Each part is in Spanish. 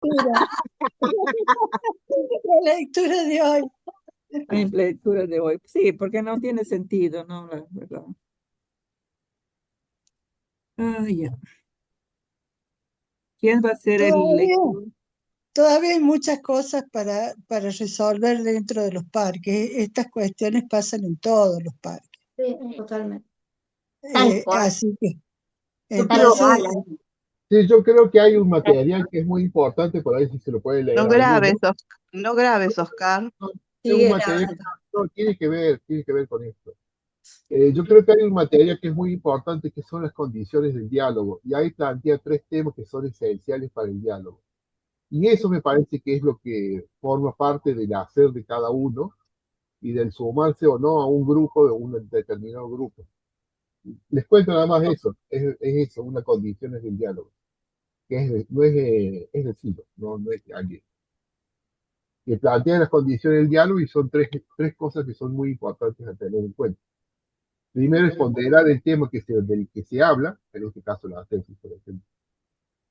lectura. La lectura de hoy. En lectura de hoy. Sí, porque no tiene sentido, ¿no? La verdad. Ah, ya. ¿Quién va a ser el Todavía, lector? todavía hay muchas cosas para resolver dentro de los parques. Estas cuestiones pasan en todos los parques. Sí, totalmente. Tal cual, Así que, Yo tal creo, entonces, cual. sí, yo creo que hay un material que es muy importante, por ahí si se lo puede leer No alguno. grabes, no grabes, Oscar. No, es un Sigue material grabando. que no, tiene que ver con esto. Yo creo que hay un material que es muy importante, que son las condiciones del diálogo. Y ahí plantea tres temas que son esenciales para el diálogo. Y eso me parece que es lo que forma parte del hacer de cada uno y del sumarse o no a un grupo, de un determinado grupo. Les cuento nada más eso, es eso, una condición es del diálogo, que no es, es decir, no es de alguien. Que plantea las condiciones del diálogo y son tres cosas que son muy importantes a tener en cuenta. Primero es ponderar el tema del que se habla, en este caso la tesis, por ejemplo.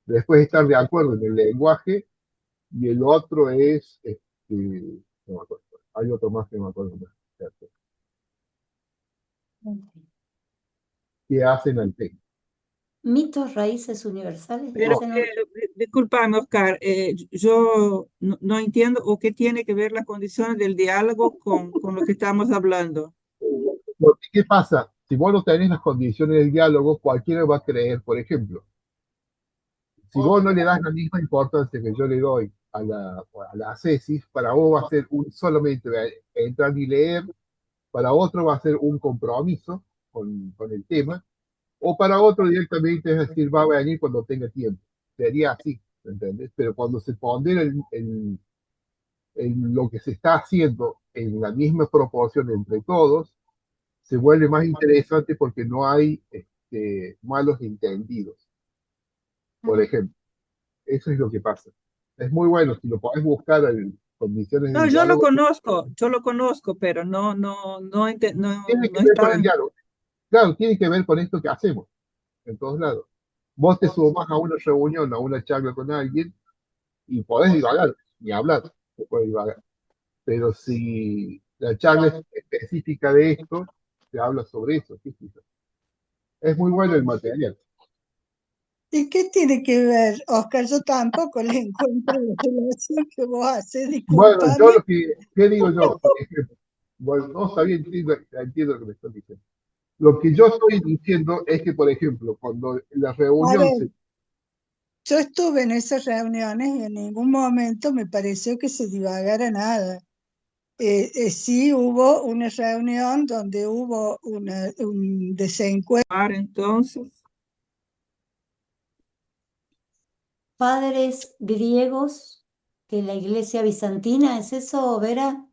Después estar de acuerdo en el lenguaje y el otro es, no me acuerdo, hay otro más que no me acuerdo más, que hacen al tema. Mitos, raíces universales, Pero, No, ese no. discúlpame, Oscar, yo no entiendo o qué tiene que ver las condiciones del diálogo con lo que estamos hablando. porque, ¿qué pasa? Si vos no tenés las condiciones del diálogo, cualquiera va a creer, por ejemplo, si vos no le das la misma importancia que yo le doy a la tesis, para vos va a ser solamente entrar y leer, para otro va a ser un compromiso con el tema, o para otro directamente es decir, va a venir cuando tenga tiempo. Sería así, ¿entendés? Pero cuando se pondera en lo que se está haciendo en la misma proporción entre todos, se vuelve más interesante porque no hay malos entendidos, por ejemplo. Eso es lo que pasa. Es muy bueno, si lo podés buscar en condiciones No, del diálogo, yo lo conozco, pero tiene que no ver con estaba el en... diálogo. Claro, tiene que ver con esto que hacemos en todos lados. Vos te sumás a una reunión, a una charla con alguien y podés divagar, ni hablar, se puede divagar. Pero si la charla es específica de esto, se habla sobre eso. ¿Qué es eso? Es muy bueno el material. ¿y qué tiene que ver, Oscar? Yo tampoco le encuentro la relación que vos haces, Bueno, yo discúlpame. lo que, ¿qué digo yo? Por ejemplo, bueno, no, está bien, entiendo lo que me están diciendo. Lo que yo estoy diciendo es que, por ejemplo, cuando la A reunión ver, se... yo estuve en esas reuniones y en ningún momento me pareció que se divagara nada. Sí hubo una reunión donde hubo un desencuentro. Entonces, Padres griegos de la iglesia bizantina, ¿es eso, Vera?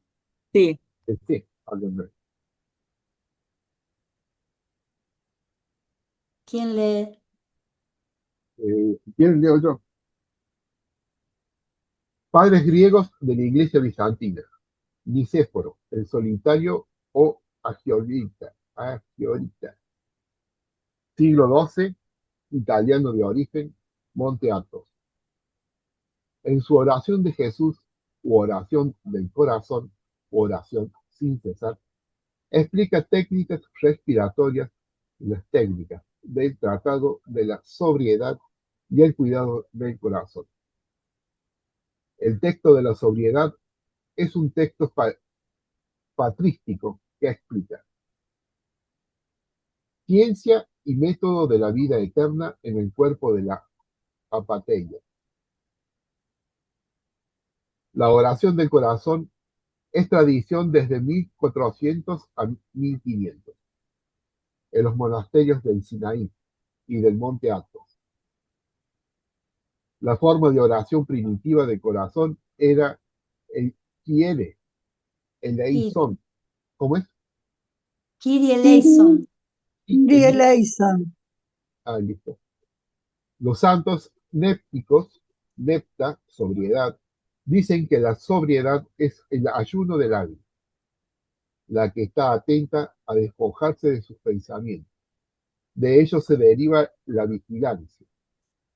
sí. Sí, háblenme. ¿Quién lee? Si quieren, leo yo. Padres griegos de la iglesia bizantina. Nicéforo, el solitario o Agiorita. Siglo XII, italiano de origen, Monte Athos. En su oración de Jesús, u oración del corazón, u oración sin cesar, explica técnicas respiratorias y las técnicas del tratado de la sobriedad y el cuidado del corazón. El texto de la sobriedad es un texto patrístico que explica ciencia y método de la vida eterna en el cuerpo de la apateia. La oración del corazón es tradición desde 1400 a 1500 en los monasterios del Sinaí y del Monte Athos. La forma de oración primitiva del corazón era el Kyrie, el Eison. ¿Cómo es? Kyrie eleison. Kyrie eleison. Listo. Los santos népticos, nepta, sobriedad, dicen que la sobriedad es el ayuno del alma, la que está atenta a despojarse de sus pensamientos. De ello se deriva la vigilancia,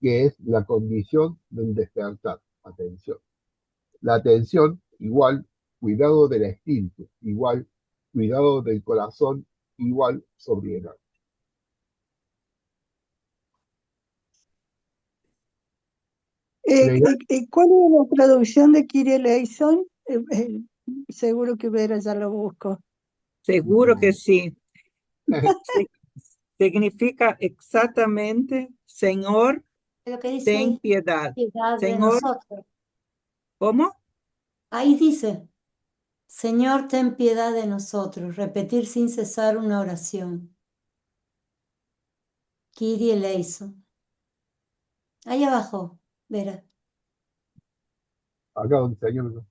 que es la condición del despertar. atención. La atención, igual, cuidado del espíritu, igual, cuidado del corazón, igual, sobriedad. Plegar- ¿Cuál es la traducción de Kyrie eleison? Seguro que Vera ya lo busco. Seguro que sí. Si- Significa exactamente, Señor, Lo que dice ten ahí, piedad. piedad de Señor, nosotros. ¿cómo? Ahí dice, Señor, ten piedad de nosotros. Repetir sin cesar una oración. Kyrie eleison. Ahí abajo, Vera. Acá donde Señor,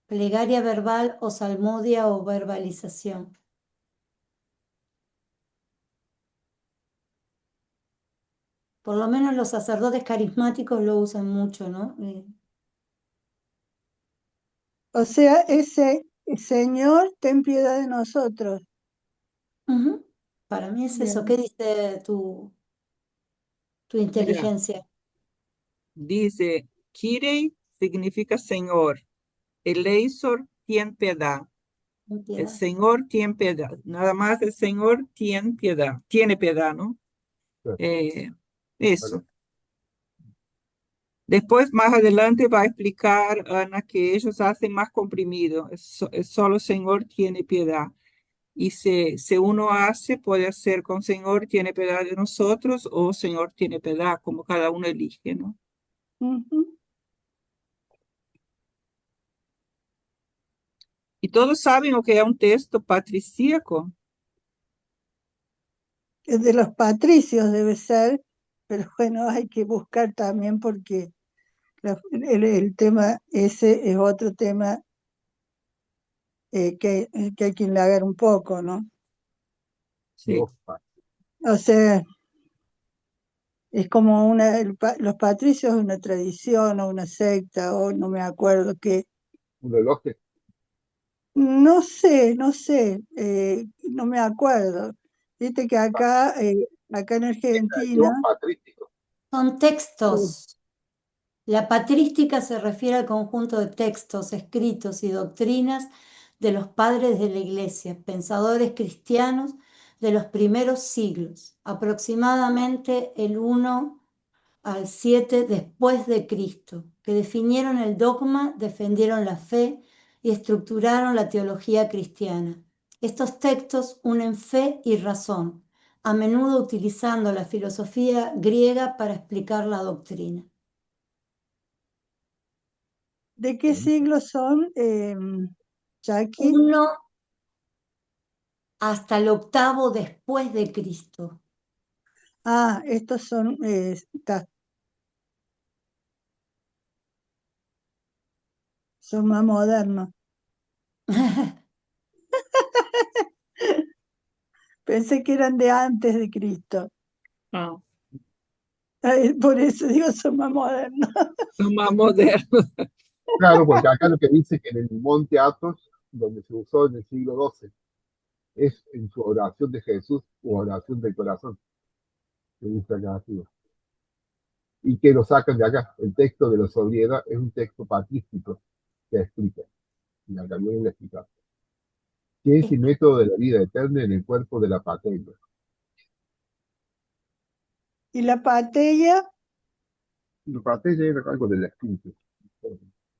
Plegaria verbal o salmodia o verbalización. Por lo menos los sacerdotes carismáticos lo usan mucho, ¿no? O sea, ese Señor, ten piedad de nosotros. Ujú. Para mí es eso. Bien. ¿Qué dice tu Mira, inteligencia? dice, Kyrie significa Señor. Eleison, ten piedad. Ten El piedad. Señor tiene piedad. Nada más el Señor tiene piedad. Tiene piedad, ¿no? Eh, eso. Después, más adelante, va a explicar Ana que ellos hacen más comprimido. Es solo Señor tiene piedad. Y si uno hace, puede hacer con Señor tiene piedad de nosotros o Señor tiene piedad, como cada uno elige, ¿no? Ujú. Y todos saben lo que es un texto patricíaco. Es de los patricios debe ser, pero bueno, hay que buscar también porque el tema ese es otro tema que hay que indagar un poco, ¿no? Sí. Dios, O sea, es como los patricios es una tradición o una secta o no me acuerdo qué. un elogio, No sé, no me acuerdo. Viste que acá en Argentina, Dios patrístico. Son textos. La patrística se refiere al conjunto de textos, escritos y doctrinas de los padres de la Iglesia, pensadores cristianos de los primeros siglos, aproximadamente el 1 al 7 después de Cristo, que definieron el dogma, defendieron la fe y estructuraron la teología cristiana. Estos textos unen fe y razón, a menudo utilizando la filosofía griega para explicar la doctrina. ¿de qué siglo son, Jackie? 1 hasta el 8 después de Cristo. Ah, estos son más modernos. Pensé que eran de antes de Cristo. Ah, Por eso digo, son más modernos. son más modernos. Claro, porque acá lo que dice que en el monte Athos, donde se usó en el siglo XII, es en su oración de Jesús u oración del corazón, que dice acá arriba. Y que lo sacan de acá. El texto de la sobriedad es un texto patrístico que explica, y acá viene a explicar. Ciencia y método de la vida eterna en el cuerpo de la patria. Y la patella, La patria era algo del espíritu.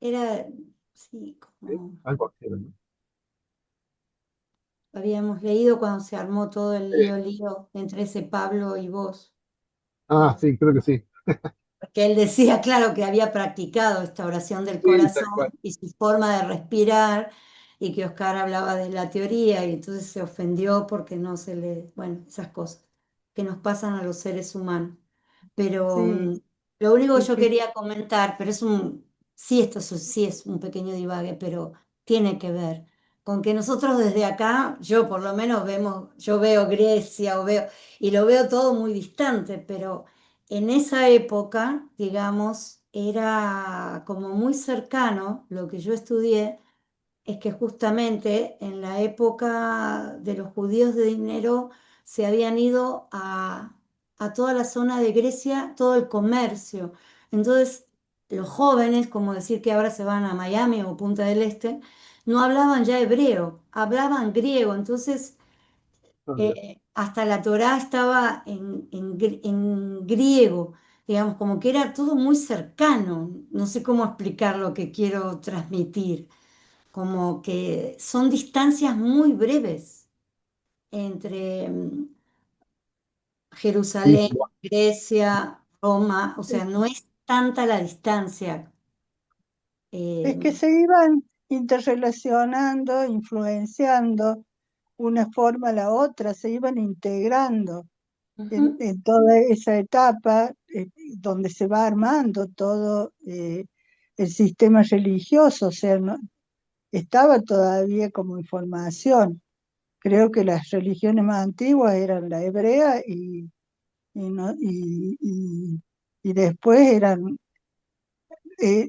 Era, sí, ¿Sí? como Algo así, ¿no? habíamos leído cuando se armó todo el lío entre ese Pablo y vos. Sí, creo que sí. Porque él decía, claro, que había practicado esta oración del Sí, tal cual. corazón y su forma de respirar, y que Oscar hablaba de la teoría, y entonces se ofendió porque no se le, bueno, esas cosas que nos pasan a los seres humanos. Pero sí, lo único que y yo que quería comentar, pero sí, sí es un pequeño divague, pero tiene que ver con que nosotros desde acá, yo por lo menos yo veo Grecia y lo veo todo muy distante, pero en esa época, digamos, era como muy cercano lo que yo estudié, es que justamente en la época de los judíos de dinero se habían ido a toda la zona de Grecia, todo el comercio. Entonces, los jóvenes, como decir que ahora se van a Miami o Punta del Este, no hablaban ya hebreo, hablaban griego. Entonces, Ah, mira. hasta la Torá estaba en griego, digamos, como que era todo muy cercano. No sé cómo explicar lo que quiero transmitir, como que son distancias muy breves entre Sí, Jerusalén, sí, Grecia, Roma, o Es sea, no es tanta la distancia. es eh, que se iban interrelacionando, influenciando una forma a la otra, se iban integrando Ujú. en toda esa etapa donde se va armando todo el sistema religioso, o sea, estaba todavía como información. Creo que las religiones más antiguas eran la hebrea y, no- y después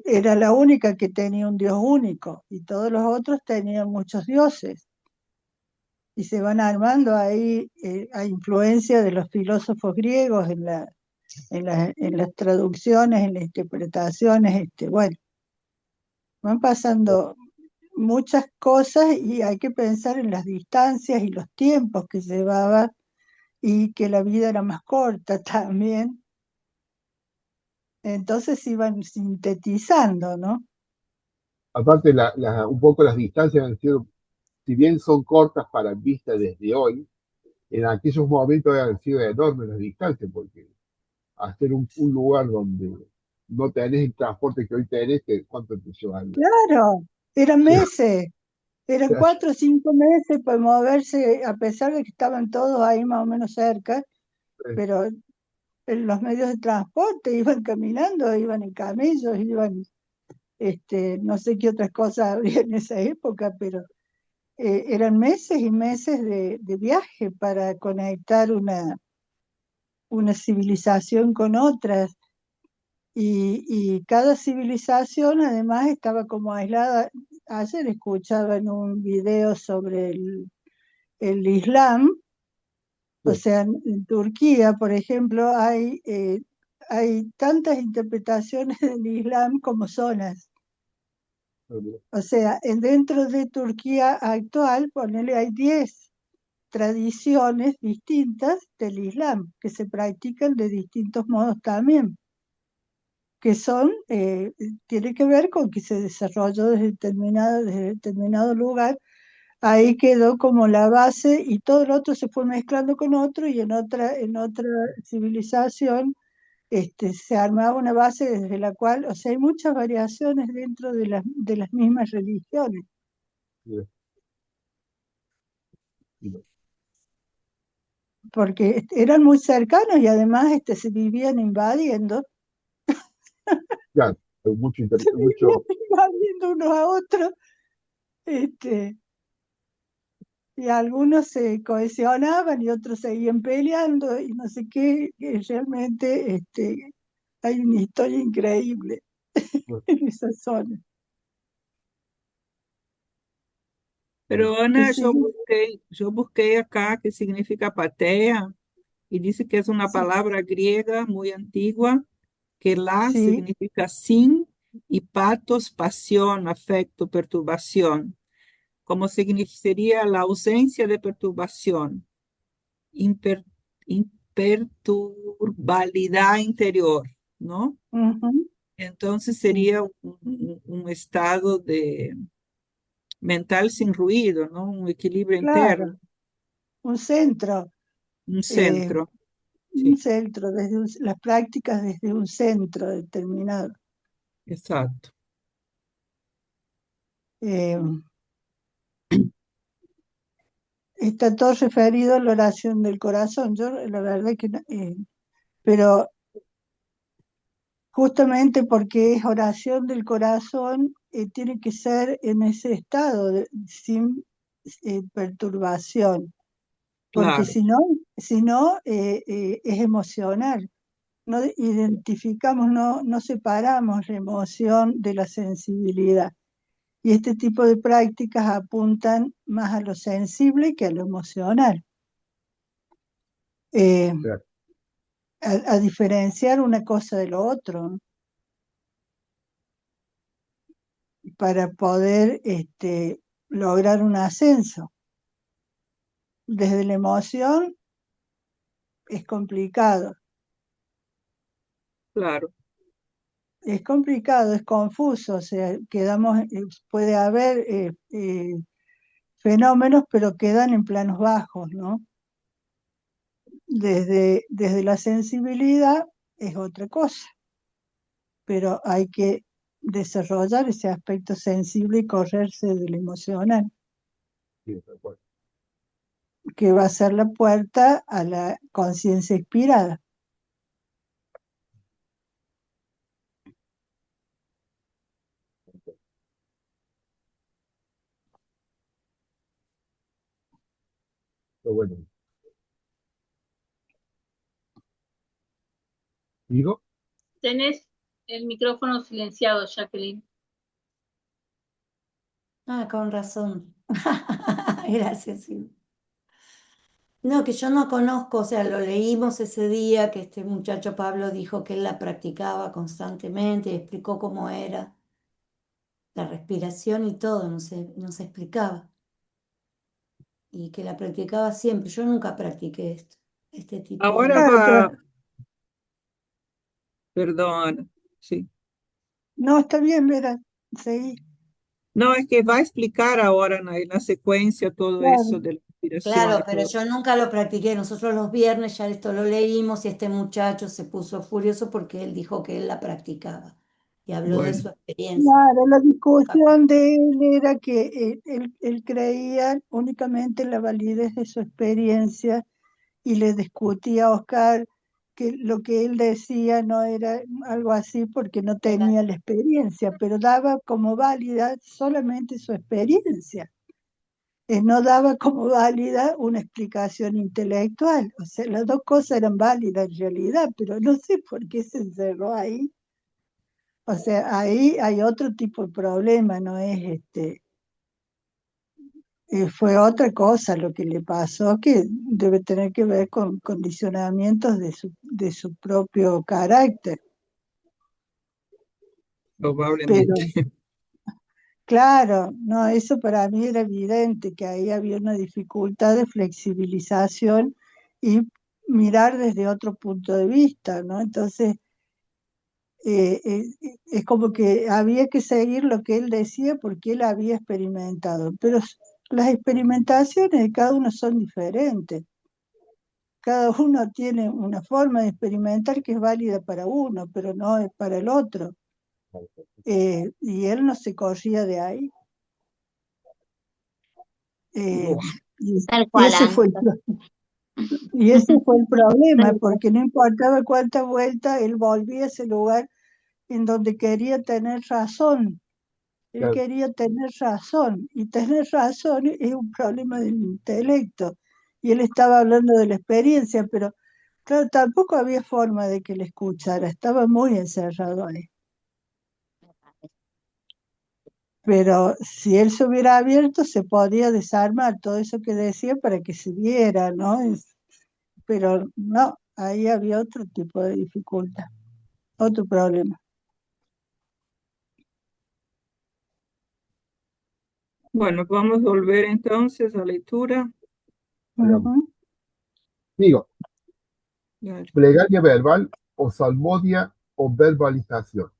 era la única que tenía un dios único y todos los otros tenían muchos dioses y se van armando ahí a influencia de los filósofos griegos en las traducciones, en las interpretaciones, bueno, van pasando muchas cosas y hay que pensar en las distancias y los tiempos que llevaba y que la vida era más corta también. Entonces iban sintetizando, ¿no? aparte, un poco las distancias han sido, si bien son cortas para vista desde hoy, en aquellos momentos han sido enormes las distancias, porque hacer un lugar donde no tenés el transporte que hoy tenés, ¿cuánto te lleva? Claro, eran meses, eran 4 o 5 meses para moverse, a pesar de que estaban todos ahí más o menos cerca, pero en los medios de transporte iban caminando, iban en camellos, iban, no sé qué otras cosas había en esa época, pero eran meses y meses de viaje para conectar una civilización con otras. Y cada civilización además estaba como aislada. Ayer escuchaba en un video sobre el Islam, o sea, en Turquía, por ejemplo, hay tantas interpretaciones del Islam como zonas. O sea, dentro de Turquía actual, ponele, hay 10 tradiciones distintas del Islam que se practican de distintos modos también, que tiene que ver con que se desarrolló desde determinado lugar. Ahí quedó como la base y todo lo otro se fue mezclando con otro y en otra civilización se armaba una base desde la cual, o sea, hay muchas variaciones dentro de las mismas religiones, porque eran muy cercanos y además se vivían invadiendo, Claro, mucho, se vivían mucho, invadiendo unos a otros, este, y algunos se cohesionaban y otros seguían peleando y no sé qué, que realmente hay una historia increíble en esa zona. Pero Que Ana, sí, yo busqué acá qué significa patea y dice que es una sí, palabra griega muy antigua, que la sí, significa sin y patos, pasión, afecto, perturbación, como sería la ausencia de perturbación, imper- imperturbabilidad interior, ¿no? ujú, Entonces sí, sería un estado de mental sin ruido, ¿no? Un equilibrio claro, interno, un centro, un eh, centro, un sí, centro, las prácticas desde un centro determinado. exacto. Eh, Está todo referido a la oración del corazón. Yo, la verdad que no, pero justamente porque es oración del corazón, tiene que ser en ese estado, sin perturbación, porque Claro, si no, es emocional. No identificamos, no separamos la emoción de la sensibilidad. Y este tipo de prácticas apuntan más a lo sensible que a lo emocional. Eh, claro. a diferenciar una cosa de lo otro. para poder lograr un ascenso. Desde la emoción es complicado, Claro. es complicado, es confuso, o sea, puede haber fenómenos, pero quedan en planos bajos, ¿no? Desde la sensibilidad es otra cosa, pero hay que desarrollar ese aspecto sensible y correrse del emocional, Sí, tal cual. que va a ser la puerta a la conciencia inspirada. Pero bueno, digo, Tenés el micrófono silenciado, Jacqueline. Ah, con razón. Gracias, sí. No, que yo no conozco, o sea, lo leímos ese día que este muchacho Pablo dijo que él la practicaba constantemente y explicó cómo era la respiración y todo, no se explicaba. Y que la practicaba siempre. Yo nunca practiqué este tipo Ahora de... Claro, va, pero perdón, sí. no, está bien, Vera, seguí. No, es que va a explicar ahora en la secuencia todo eso Claro. de la inspiración Claro, y pero todo. yo nunca lo practiqué. Nosotros los viernes ya esto lo leímos y este muchacho se puso furioso porque él dijo que él la practicaba y habló de Bueno, su experiencia. Claro, la Nunca discusión de él era que él creía únicamente en la validez de su experiencia y le discutía a Oscar que lo que él decía no era algo así porque no era- tenía la experiencia, pero daba como válida solamente su experiencia. No daba como válida una explicación intelectual. O sea, las dos cosas eran válidas en realidad, pero no sé por qué se encerró ahí. O sea, ahí hay otro tipo de problema, no es fue otra cosa lo que le pasó, que debe tener que ver con condicionamientos de su propio carácter. Pero probablemente. claro, no, eso para mí era evidente, que ahí había una dificultad de flexibilización y mirar desde otro punto de vista, ¿no? Entonces, es como que había que seguir lo que él decía porque él había experimentado, pero las experimentaciones de cada uno son diferentes. Cada uno tiene una forma de experimentar que es válida para uno, pero no es para el otro. Y él no se corría de ahí. Eh, Buah, y, Tal y cual, ese fue el, Anto. y ese fue el problema, Tal cual. porque no importaba cuánta vuelta, él volvía a ese lugar en donde quería tener razón. Él claro, quería tener razón, y tener razón es un problema del intelecto. Y él estaba hablando de la experiencia, pero claro, tampoco había forma de que le escuchara, estaba muy encerrado ahí. Pero si él se hubiera abierto, se podía desarmar todo eso que decía para que se viera, ¿no? Pero no, ahí había otro tipo de dificultad, otro problema. bueno, vamos a volver entonces a lectura. hagamos. Ujú. Digo, Dale. plegaria verbal o salmodia o verbalización.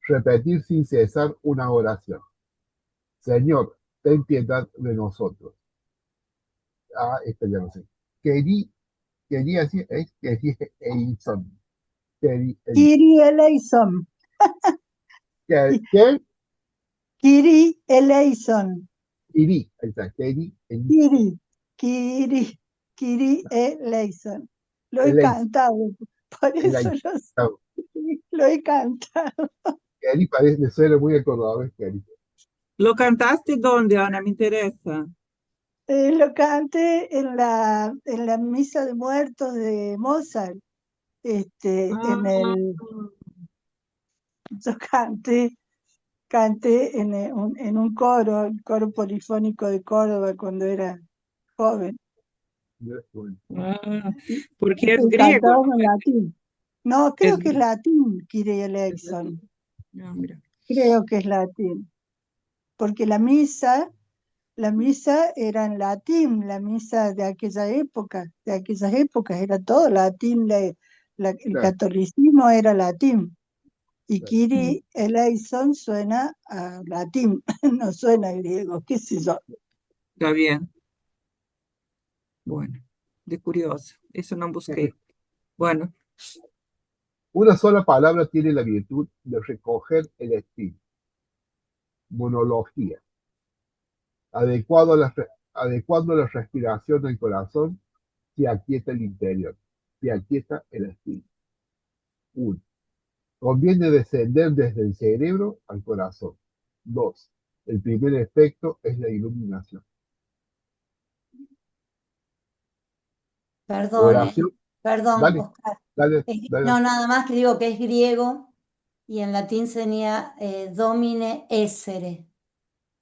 Repetir sin cesar una oración. Señor, ten piedad de nosotros. Ah, esta ya no sé. Quería decir, quería Edison. Quería Edison. Kiri eleison, ¿Qué? Kiri eleison, Querí, ahí está, querí Edison. Kiri, Kiri, Kiri eleison. Lo he Edison. cantado, por eso Edison. lo he cantado. Querí parece, suena muy acordado, ¿ves? Querí. ¿Lo cantaste dónde, Ana? Me interesa. Lo canté en la misa de muertos de Mozart. En Ah, yo canté en un coro, el coro polifónico de Córdoba cuando era joven. ah, Y porque es griego, cantábamos ¿no? en latín. No, creo Es, que es latín, Kyrie eleison. no, mira. creo que es latín, porque la misa era en latín, la misa de aquella época, de aquellas épocas, era todo latín, el Claro, catolicismo era latín. Y claro. Kyrie eleison suena a latín, no suena a griego, qué sé yo. Está bien. Bueno, de curioso. Eso no busqué. Bueno, Una sola palabra tiene la virtud de recoger el espíritu. Monología. Adecuado a adecuando la respiración al corazón, se aquieta el interior, se aquieta el espíritu. 1. Conviene descender desde el cerebro al corazón. 2. El primer efecto es la iluminación. Perdón, Oración. perdón, Dale, Oscar. dale, No, dale. nada más que digo que es griego y en latín sería Domine essere.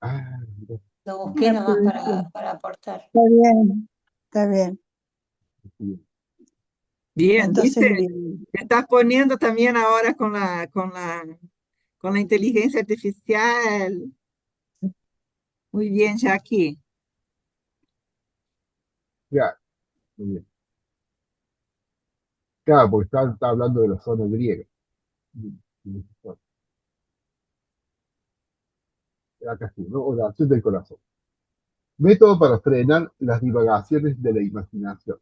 Ah, mira, Lo busqué nomás Puede ser. para aportar. Está bien, está bien. bien. bien, Entonces, ¿viste? Te estás poniendo también ahora con la inteligencia artificial. Muy bien, Jackie. Ya, muy bien. Claro, porque está hablando de la zona griega. Acá sí, ¿no? Oración del corazón. Método para frenar las divagaciones de la imaginación.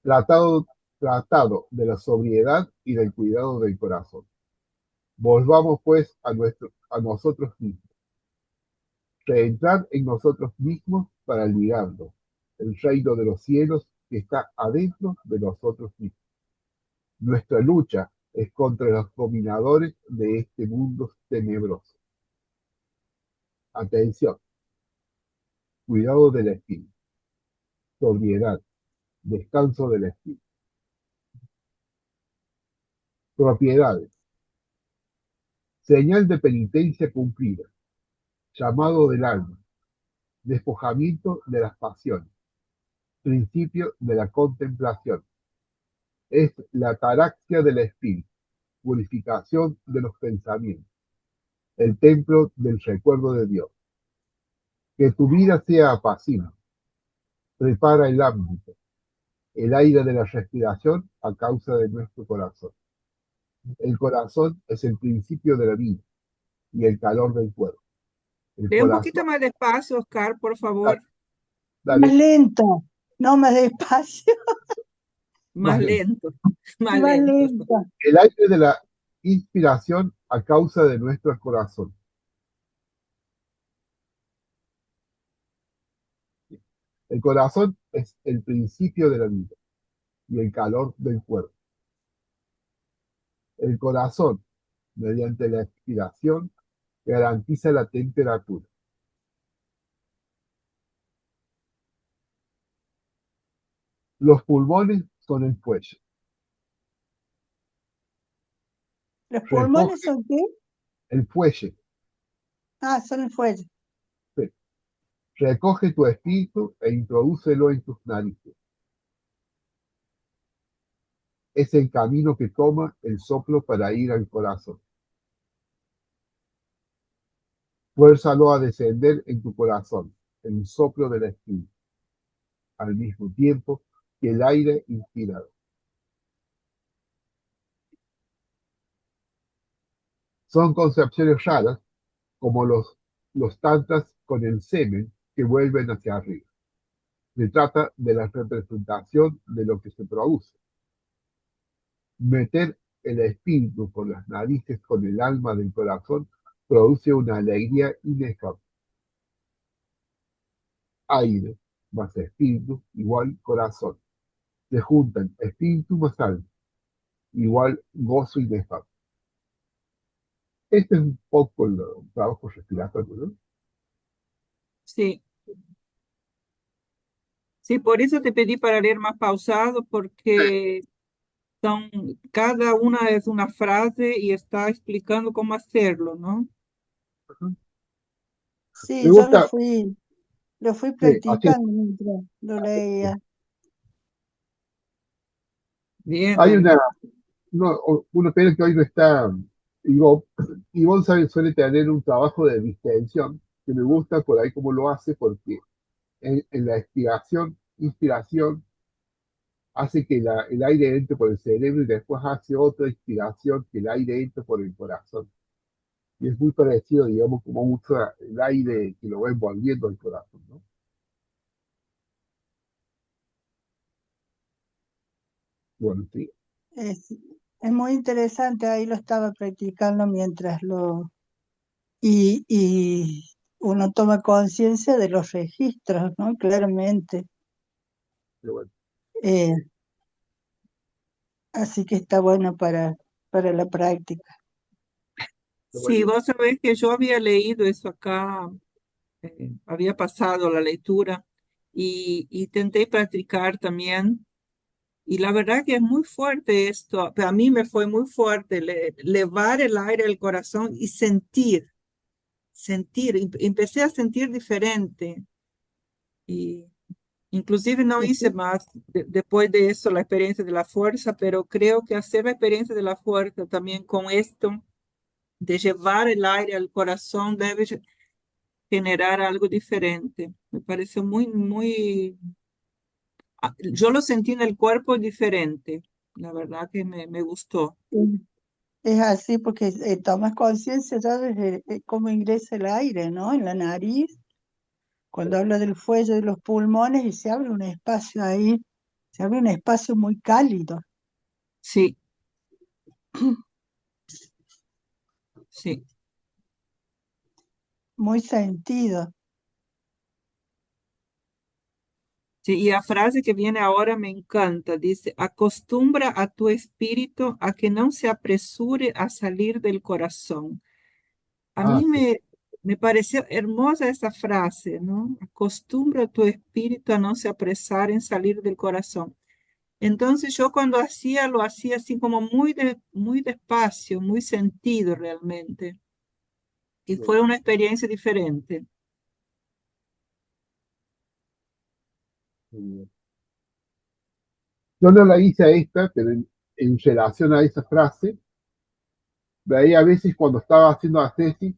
Tratado, tratado de la sobriedad y del cuidado del corazón. Volvamos pues a nosotros mismos. Reentrar en nosotros mismos para ligarnos. El reino de los cielos que está adentro de nosotros mismos. Nuestra lucha es contra los dominadores de este mundo tenebroso. Atención, cuidado del espíritu, sobriedad, descanso del espíritu. Propiedades, señal de penitencia cumplida, llamado del alma, despojamiento de las pasiones, principio de la contemplación. Es la ataraxia del espíritu, purificación de los pensamientos, el templo del recuerdo de Dios. Que tu vida sea apacible, prepara el ámbito, el aire de la respiración a causa de nuestro corazón. El corazón es el principio de la vida y el calor del cuerpo. El Lee un corazón, poquito más despacio, Oscar, por favor. dale, más dale, lento, no más despacio, Más más lento. lento, más más lento. lento. El aire de la inspiración a causa de nuestro corazón. El corazón es el principio de la vida y el calor del cuerpo. El corazón, mediante la expiración, garantiza la temperatura. Los pulmones son el fuelle. ¿Los pulmones Recoge son qué? el fuelle. Ah, son el fuelle. Sí. Recoge tu espíritu e introdúcelo en tus narices. Es el camino que toma el soplo para ir al corazón. Fuérzalo a descender en tu corazón, el soplo del espíritu, al mismo tiempo que el aire inspirado. Son concepciones raras, como los tantras con el semen que vuelven hacia arriba. Se trata de la representación de lo que se produce. Meter el espíritu por las narices con el alma del corazón produce una alegría inefable. Aire más espíritu igual corazón. Se juntan espíritu más alma igual gozo inefable. Este es un poco el trabajo respiratorio, ¿no? Sí, sí, por eso te pedí para leer más pausado, porque son, cada una es una frase y está explicando cómo hacerlo, ¿no? Me Sí, yo gusta, lo fui sí, así, practicando mientras lo leía. Bien, hay también. una pena que hoy no está Ivo, Y González suele tener un trabajo de distensión que me gusta por ahí como lo hace, porque en la inspiración hace que el aire entre por el cerebro y después hace otra inspiración que el aire entre por el corazón. Y es muy parecido, digamos, como usa el aire que lo va envolviendo el corazón, ¿no? Bueno, sí. Es, es muy interesante, ahí lo estaba practicando mientras y uno toma conciencia de los registros, ¿no? Claramente. Pero bueno, Eh, Así que está bueno para la práctica. pero Sí, bueno, vos sabés que yo había leído eso acá, había pasado la lectura y intenté practicar también. Y la verdad que es muy fuerte esto. A mí me fue muy fuerte elevar el aire del corazón y sentir. Empecé a sentir diferente. Y inclusive no hice Este, más después de eso la experiencia de la fuerza, pero creo que hacer la experiencia de la fuerza también con esto, de llevar el aire al corazón, debe generar algo diferente. Me pareció yo lo sentí en el cuerpo diferente. La verdad que me gustó. es así porque tomas conciencia ya de cómo ingresa el aire, ¿no? En la nariz, cuando habla del fuelle de los pulmones y se abre un espacio ahí, se abre un espacio muy cálido. Sí, sí. Muy sentido. Sí, y la frase que viene ahora me encanta. Dice, acostumbra a tu espíritu a que no se apresure a salir del corazón. A ah, mí sí, me pareció hermosa esa frase, ¿no? Acostumbra a tu espíritu a no se apresar en salir del corazón. Entonces yo cuando hacía, lo hacía así como muy despacio, muy sentido realmente. Y bueno, fue una experiencia diferente. muy bien. Yo no la hice a esta, pero en relación a esa frase, veía a veces cuando estaba haciendo la tesis,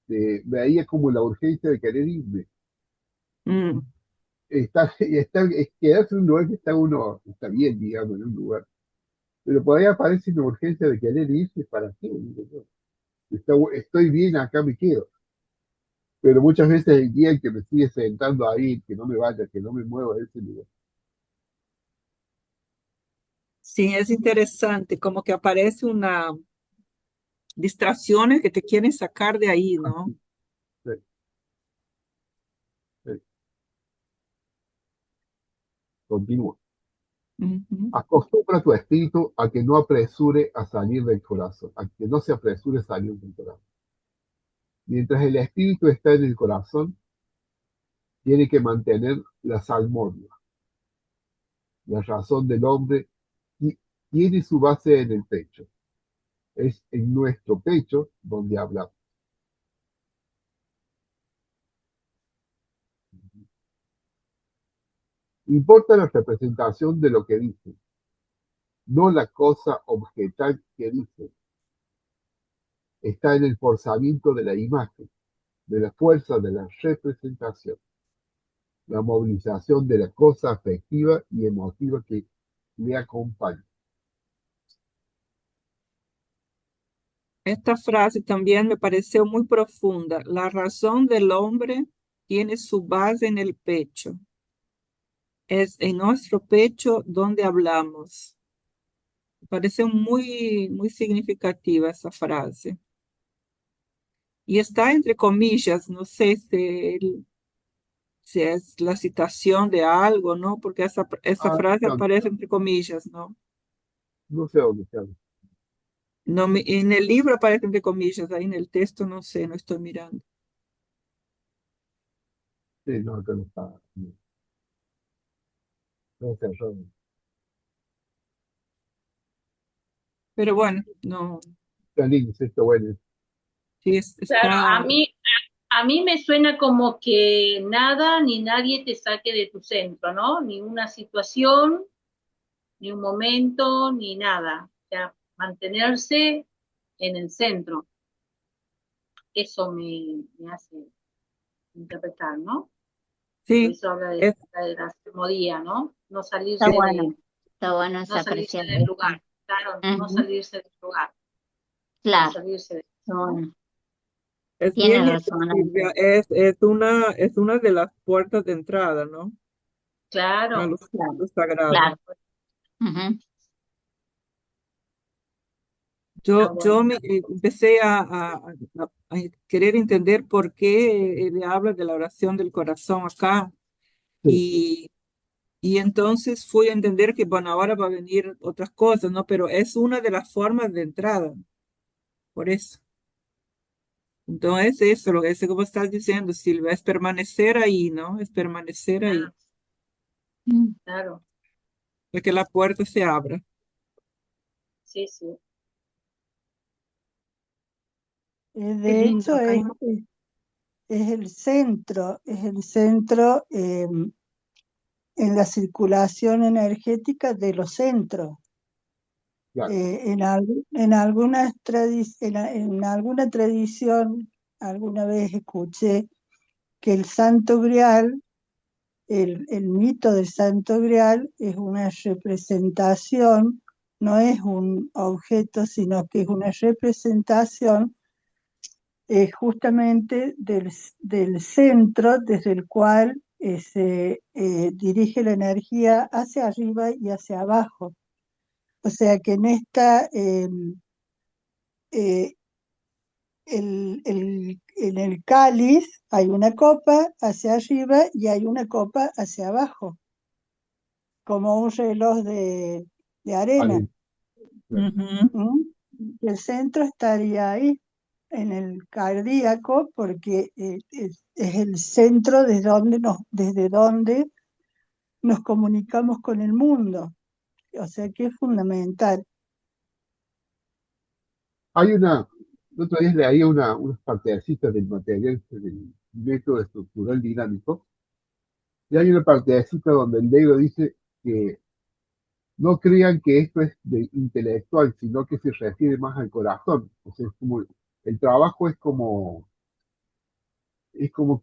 veía como la urgencia de querer irme. Mm. Quedarse en un lugar que está uno, está bien, digamos, en un lugar. Pero por ahí aparece una urgencia de querer irse, ¿para qué? Digo yo. Estoy bien, acá me quedo. Pero muchas veces el día en que me sigue sentando ahí, que no me vaya, que no me mueva de ese lugar. Sí, es interesante, como que aparece una distracciones que te quieren sacar de ahí, ¿no? Así, sí, sí. Continúa. Ujú. Acostumbra tu espíritu a que no apresure a salir del corazón, a que no se apresure a salir del corazón. Mientras el espíritu está en el corazón, tiene que mantener la salmodia. La razón del hombre tiene su base en el pecho. Es en nuestro pecho donde hablamos. Importa la representación de lo que dice, no la cosa objetal que dice. Está en el forzamiento de la imagen, de la fuerza de la representación, la movilización de la cosa afectiva y emotiva que le acompaña. Esta frase también me pareció muy profunda. La razón del hombre tiene su base en el pecho. Es en nuestro pecho donde hablamos. Me pareció muy significativa esa frase. Y está entre comillas, no sé si es la citación de algo, ¿no? Porque esa Ah, frase no, aparece entre comillas, ¿no? no sé dónde está. No, en el libro aparece entre comillas, ahí en el texto no sé, no estoy mirando. Sí, no, acá no está. No, no sé, yo, Pero bueno, no, está lindo, sí, está bueno. sí Claro, está, a mí me suena como que nada ni nadie te saque de tu centro, ¿no? Ni una situación, ni un momento, ni nada. O sea, mantenerse en el centro. Eso me hace interpretar, ¿no? Por Sí, eso habla es, de la salmodía, ¿no? No Está salirse bueno esa salirse apreciación. del lugar, claro, no Ujú, salirse del lugar, no claro, salirse de está eso, ¿no? bueno. es Tiene bien eso, resonancia. Silvia, es una de las puertas de entrada, ¿no? A Claro, Claro, lo sagrado. claro. Ujú, está Yo bueno. empecé a querer entender por qué le habla de la oración del corazón acá. Sí. Y entonces fui a entender que, bueno, ahora va a venir otras cosas, ¿no? Pero es una de las formas de entrada, por eso. Entonces, eso, lo que es como estás diciendo, Silvia, es permanecer ahí, ¿no? Es permanecer ahí, Claro, mm, claro, para que la puerta se abra. sí, sí. Qué De lindo, hecho, acá. es el centro en la circulación energética de los centros. Claro. En alguna tradición, alguna vez escuché que el Santo Grial, el mito del Santo Grial es una representación, no es un objeto, sino que es una representación justamente del centro desde el cual se dirige la energía hacia arriba y hacia abajo. O sea que eh, en el cáliz hay una copa hacia arriba y hay una copa hacia abajo, como un reloj de arena. Adentro, claro. Ujú. ¿Mm? El centro estaría ahí, en el cardíaco, porque es el centro desde donde nos comunicamos con el mundo. O sea que es fundamental. El otro día leí unas partecitas del material del método estructural dinámico, y hay una partecita donde el negro dice que no crean que esto es de intelectual, sino que se refiere más al corazón. O sea, es como, el trabajo es como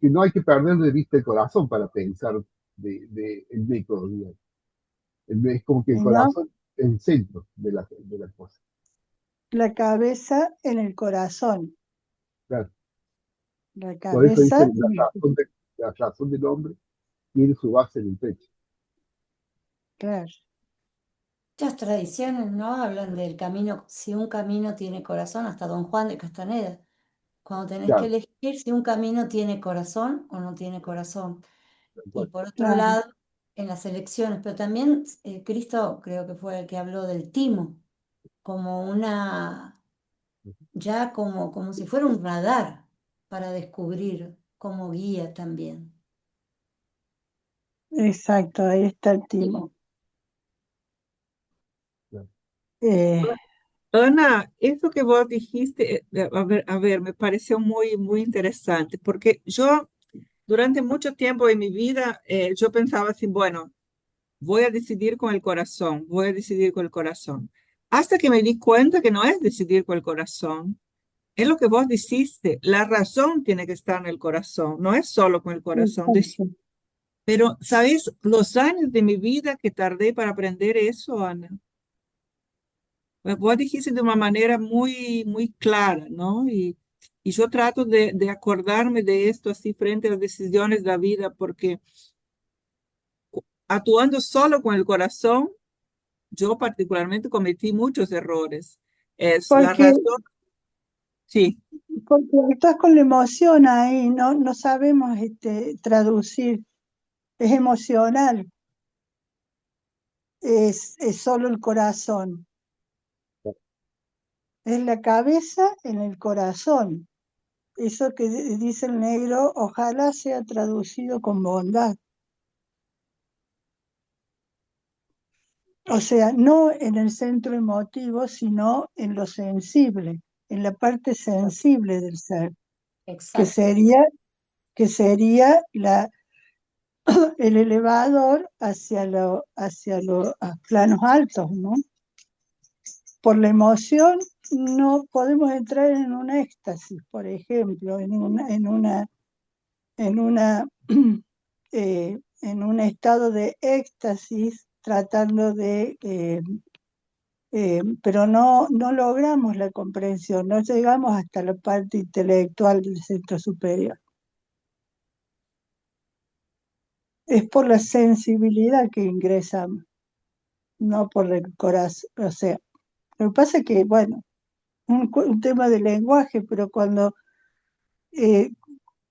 que no hay que perder de vista el corazón para pensar el método, digamos. Es como que el ¿No? corazón es el centro de la cosa. La cabeza en el corazón. Claro. La Por eso dice cabeza, la razón del hombre tiene su base en el pecho. claro. Muchas tradiciones, ¿no? Hablan del camino, si un camino tiene corazón, hasta Don Juan de Castaneda. Cuando tenés que Claro, elegir si un camino tiene corazón o no tiene corazón. tal Y cual. por otro Claro. lado, en las elecciones, pero también Cristo creo que fue el que habló del timo, como ya como si fuera un radar para descubrir, como guía también. Exacto, ahí está el timo. Claro. Eh, Ana, eso que vos dijiste, a ver, me pareció muy, muy interesante, porque yo durante mucho tiempo de mi vida, yo pensaba así, bueno, voy a decidir con el corazón, voy a decidir con el corazón. Hasta que me di cuenta que no es decidir con el corazón, es lo que vos dijiste, la razón tiene que estar en el corazón, no es solo con el corazón. exacto. Pero, ¿sabes? Los años de mi vida que tardé para aprender eso, Ana, vos dijiste de una manera muy, muy clara, ¿no? Y yo trato de acordarme de esto así frente a las decisiones de la vida, porque actuando solo con el corazón, yo particularmente cometí muchos errores. Es la Porque, razón, sí, porque estás con la emoción ahí, no sabemos traducir. Es emocional, es solo el corazón. Es la cabeza en el corazón. Eso que dice el negro, ojalá sea traducido con bondad. O sea, no en el centro emotivo, sino en lo sensible, en la parte sensible del ser, que Exacto. sería, que sería el elevador hacia los planos altos, ¿no? Por la emoción no podemos entrar en un éxtasis, por ejemplo, en un estado de éxtasis tratando de, pero no logramos la comprensión, no llegamos hasta la parte intelectual del centro superior. Es por la sensibilidad que ingresamos, no por el corazón. O sea, lo que pasa es que, bueno, un tema de lenguaje, pero eh,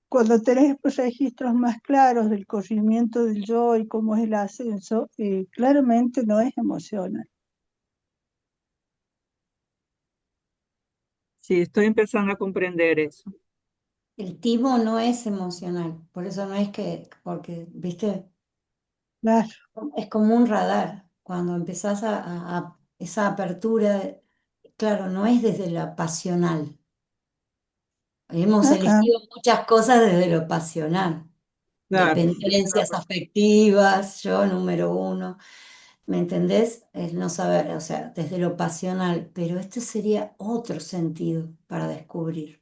cuando tenés registros más claros del corrimiento del yo y cómo es el ascenso, claramente no es emocional. Sí, estoy empezando a comprender eso. El timo no es emocional, por eso no es porque, viste, Claro, es como un radar. Cuando empezás esa apertura, claro, no es desde lo pasional. Hemos ah, ah, elegido muchas cosas desde lo pasional. Claro, desde la Dependencias afectivas, yo número uno. ¿Me entendés? El no saber, o sea, desde lo pasional, pero este sería otro sentido para descubrir.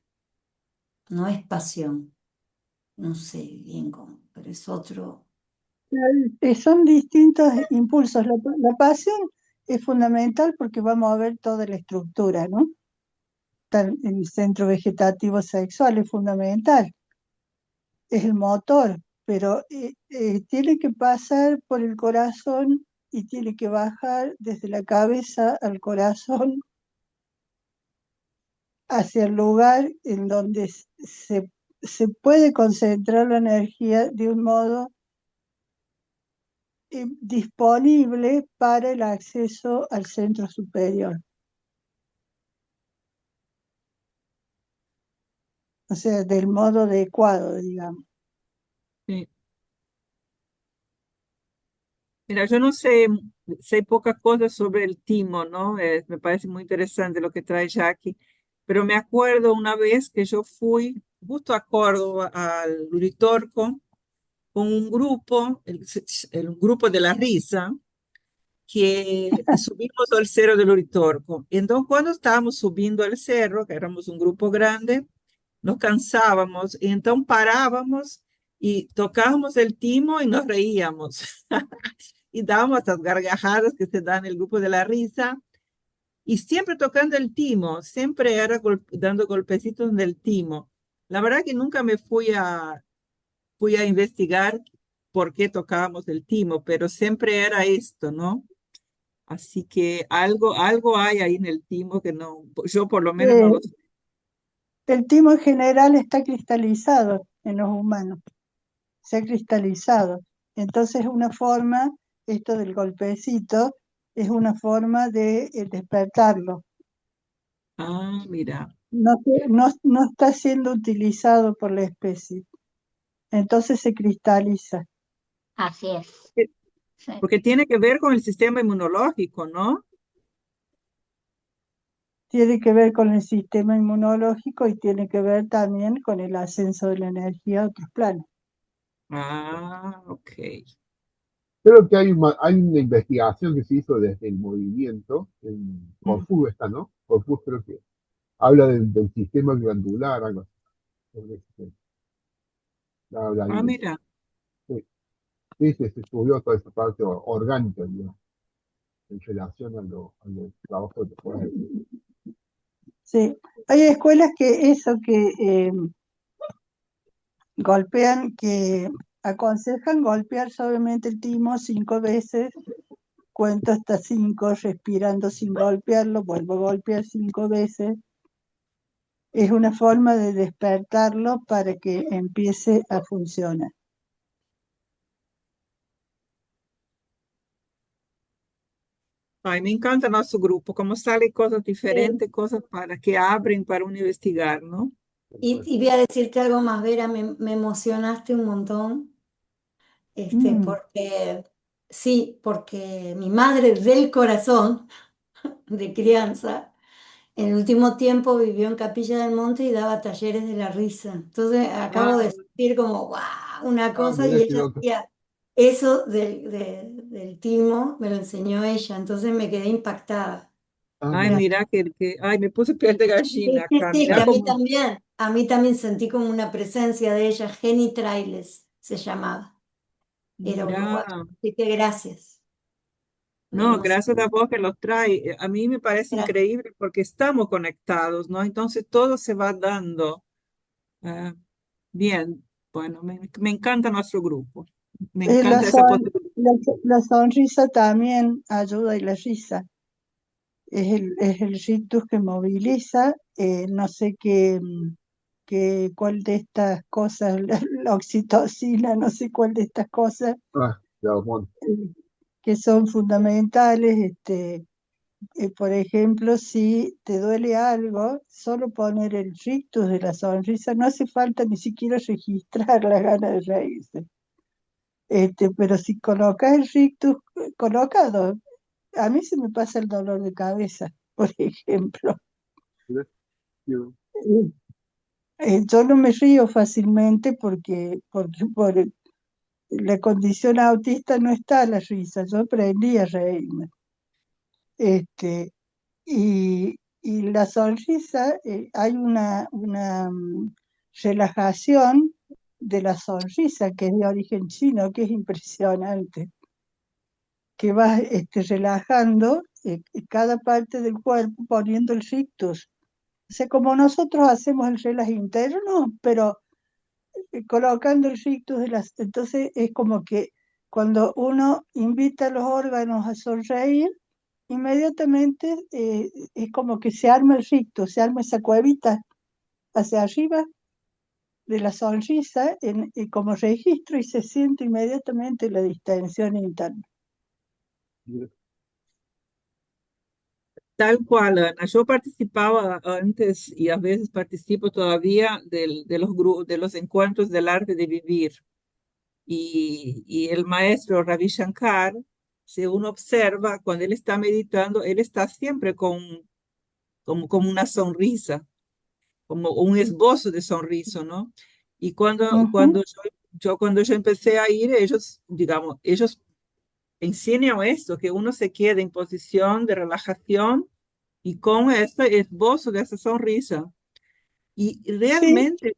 No es pasión, no sé bien cómo, pero es otro. son distintos impulsos. La pasión es fundamental porque vamos a ver toda la estructura, ¿no? El centro vegetativo sexual es fundamental, es el motor, pero tiene que pasar por el corazón y tiene que bajar desde la cabeza al corazón hacia el lugar en donde se puede concentrar la energía de un modo disponible para el acceso al centro superior. O sea, del modo adecuado, digamos. sí. Mira, yo no sé, sé pocas cosas sobre el timo, ¿no? Me parece muy interesante lo que trae Jackie, pero me acuerdo una vez que yo fui justo a Córdoba, al Uritorco, con un grupo, el grupo de la risa, que subimos al cerro del Uritorco. Entonces, cuando estábamos subiendo al cerro, que éramos un grupo grande, nos cansábamos, y entonces parábamos y tocábamos el timo y nos reíamos. Y dábamos estas gargajadas que se dan en el grupo de la risa, y siempre tocando el timo, siempre era dando golpecitos en el timo. La verdad que nunca me fui a investigar por qué tocábamos el timo, pero siempre era esto, ¿no? Así que algo hay ahí en el timo que no, yo por lo menos no Eh, lo sé. el timo en general está cristalizado en los humanos, se ha cristalizado. Entonces, una forma, esto del golpecito, es una forma de despertarlo. Ah, mira, No está siendo utilizado por la especie. Entonces se cristaliza. Así es. Eh, Sí. porque tiene que ver con el sistema inmunológico, ¿no? Tiene que ver con el sistema inmunológico y tiene que ver también con el ascenso de la energía a otros planos. Ah, ok. Creo que hay una investigación que se hizo desde el movimiento, en Mm. Corfú está, ¿no? Corfú creo que habla del sistema glandular, algo así, sobre ese tema. Habla Ah, ahí. mira. Sí, sí, se estudió toda esa parte orgánica, digamos, en relación a los trabajos de fuerza. Sí, hay escuelas que eso, que golpean, que aconsejan golpear suavemente el timo 5 veces, cuento hasta 5, respirando sin golpearlo, vuelvo a golpear 5 veces. Es una forma de despertarlo para que empiece a funcionar. Ay, me encanta nuestro grupo, cómo sale cosas Sí. diferentes, cosas para que abren para uno investigar, ¿no? Y voy a decirte algo más, Vera, me emocionaste un montón, Mm, porque sí, porque mi madre del corazón, de crianza, en el último tiempo vivió en Capilla del Monte y daba talleres de la risa. Entonces acabo de Ah, sentir como, wow, una cosa, Mirá y qué ella loco. hacía eso del timo, me lo enseñó ella, entonces me quedé impactada. Ah, Ay, mira, mira ay, me puse piel de Sí, gallina sí, acá. sí, que Mira cómo, a mí también sentí como una presencia de ella, Jenny Trailes se llamaba, era mira. uruguaya. Así que gracias. No, Hermoso. gracias a vos que los trae. A mí me parece Gracias. increíble porque estamos conectados, ¿no? Entonces todo se va dando. Ah, bien, bueno, me encanta nuestro grupo. Me La, encanta esa posibilidad. la sonrisa también ayuda y la risa. Es el rictus que moviliza, no sé cuál de estas cosas, la oxitocina, no sé cuál de estas cosas ya, bueno, eh, que son fundamentales. Por ejemplo, si te duele algo, solo poner el rictus de la sonrisa, no hace falta ni siquiera registrar la gana de reírse. Pero si colocas el rictus colocado, a mí se me pasa el dolor de cabeza, por ejemplo. mira, yo- Yo no me río fácilmente porque por la condición autista no está la risa, yo aprendí a reírme. Este, y la sonrisa, hay una relajación de la sonrisa que es de origen chino, que es impresionante, que vas relajando cada parte del cuerpo poniendo el rictus. O sea, como nosotros hacemos el relax interno, pero colocando el rictus de las... Entonces es como que cuando uno invita a los órganos a sonreír, inmediatamente es como que se arma el rictus, se arma esa cuevita hacia arriba de la sonrisa como registro y se siente inmediatamente la distensión interna. mira, Tal cual, Ana. Yo participaba antes y a veces participo todavía de los grupos, de los encuentros del arte de vivir. Y el maestro Ravi Shankar, si uno observa, cuando él está meditando, él está siempre como una sonrisa, como un esbozo de sonrisa, ¿no? Y Ujú. cuando yo empecé a ir, ellos, digamos, ellos enseñan esto, que uno se quede en posición de relajación y con este esbozo de esa sonrisa. Y Sí, realmente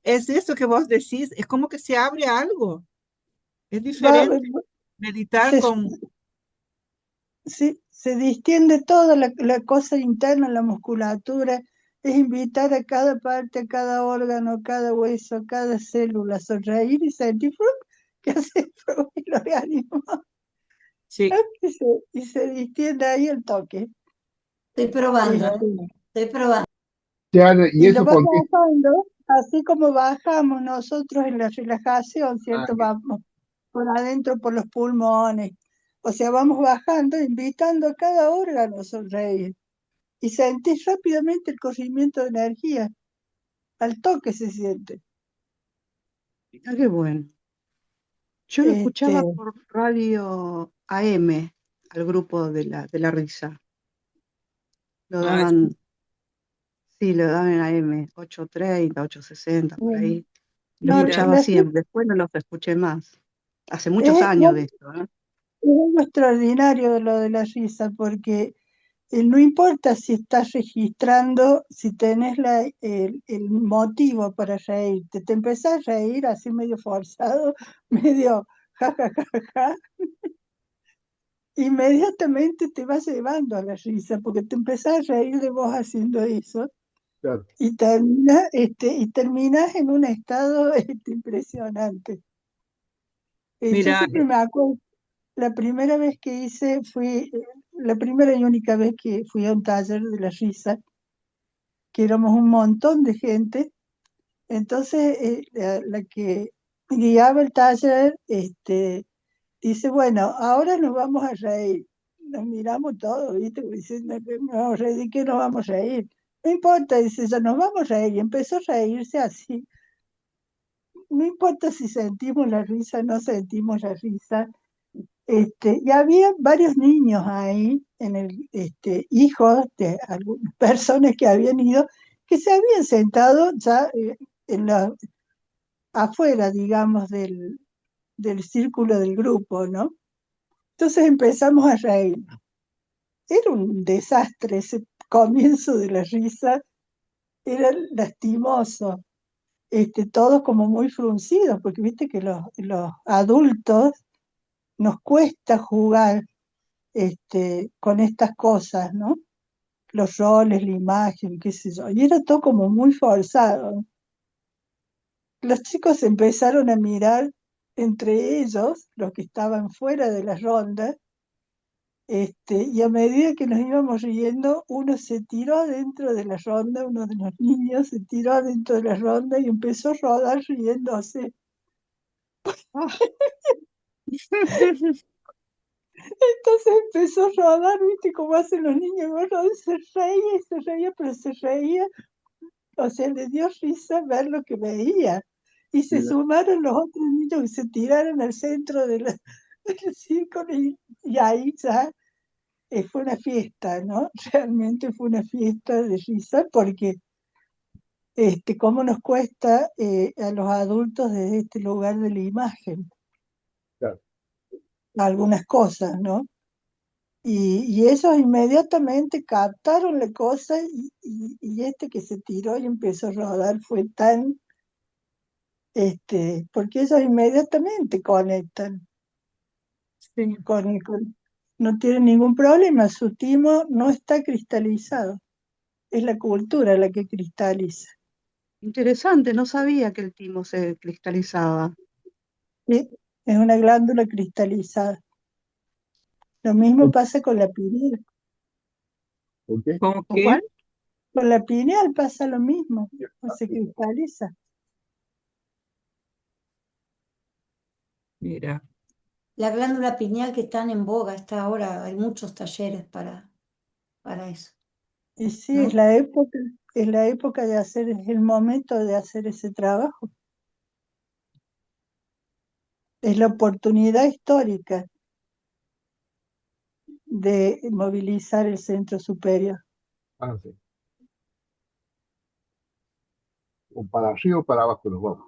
es eso que vos decís, es como que se abre algo, es va, diferente meditar se, con, sí, se distiende toda la cosa interna, la musculatura, es invitar a cada parte, a cada órgano, cada hueso, cada célula a sonreír y sentir ¡frup! Que hace ¡frup! El organismo sí, ¡frup! Y se distiende ahí el toque. Estoy probando, Este, ¿eh? Estoy probando. Ana, ¿y y lo eso vas por qué? bajando, así como bajamos nosotros en la relajación, Ah, ¿cierto? Vamos por adentro, por los pulmones. O sea, vamos bajando, invitando a cada órgano a sonreír. Y sentís rápidamente el corrimiento de energía, al toque se siente. Mirá qué bueno. Yo lo escuchaba Este, por radio AM, al grupo de la risa. Lo ah, daban, sí, lo daban en AM, 8:30, 8:60, por bueno, ahí. Lo no, mira, escuchaba siempre, después no los escuché más. Hace muchos es, años de esto, ¿eh? es algo extraordinario de lo de la risa, porque no importa si estás registrando, si tenés el motivo para reírte, te empezás a reír así medio forzado, medio ja, ja, ja, ja, ja, inmediatamente te vas llevando a la risa, porque te empezás a reír de vos haciendo eso. claro, Y terminas en un estado impresionante. Yo mira, siempre me acuerdo, la primera vez que la primera y única vez que fui a un taller de la risa, que éramos un montón de gente, entonces la que guiaba el taller dice, bueno, ahora nos vamos a reír. Nos miramos todos, ¿viste? Como diciendo que nos vamos a reír, ¿de qué nos vamos a reír? No importa, dice, ya nos vamos a reír. Y empezó a reírse así. No importa si sentimos la risa, no sentimos la risa. Y había varios niños ahí, hijos de algunas personas que habían ido, que se habían sentado ya afuera, digamos, del círculo del grupo, ¿no? Entonces empezamos a reír. era un desastre ese comienzo de la risa, era lastimoso, todos como muy fruncidos, porque viste que los adultos nos cuesta jugar con estas cosas, ¿no? Los roles, la imagen, qué sé yo, y era todo como muy forzado. Los chicos empezaron a mirar entre ellos, los que estaban fuera de la ronda, y a medida que nos íbamos riendo, uno se tiró dentro de la ronda, uno de los niños se tiró dentro de la ronda y empezó a rodar riéndose. Entonces empezó a rodar, viste cómo hacen los niños, y se reía, pero se reía, o sea, le dio risa ver lo que veía. Y se Mira, sumaron los otros niños que se tiraron al centro del círculo y ahí ya fue una fiesta, ¿no? Realmente fue una fiesta de risa porque cómo nos cuesta a los adultos desde este lugar de la imagen claro. algunas cosas, ¿no? Y ellos inmediatamente captaron la cosa y este que se tiró y empezó a rodar fue tan, porque ellos inmediatamente conectan Sí. no tienen ningún problema, su timo no está cristalizado, es la cultura la que cristaliza. Interesante, no sabía que el timo se cristalizaba. ¿Sí? Es una glándula cristalizada. Lo mismo pasa con la pineal. ¿Por qué? ¿Cómo ¿Con qué? cuál? Con la pineal pasa lo mismo, se cristaliza. Mira, La glándula pineal que están en boga está ahora, hay muchos talleres para eso, Y sí, ¿no? es la época de hacer, es el momento de hacer ese trabajo. Es la oportunidad histórica de movilizar el centro superior. Ah, sí. O para arriba o para abajo nos vamos.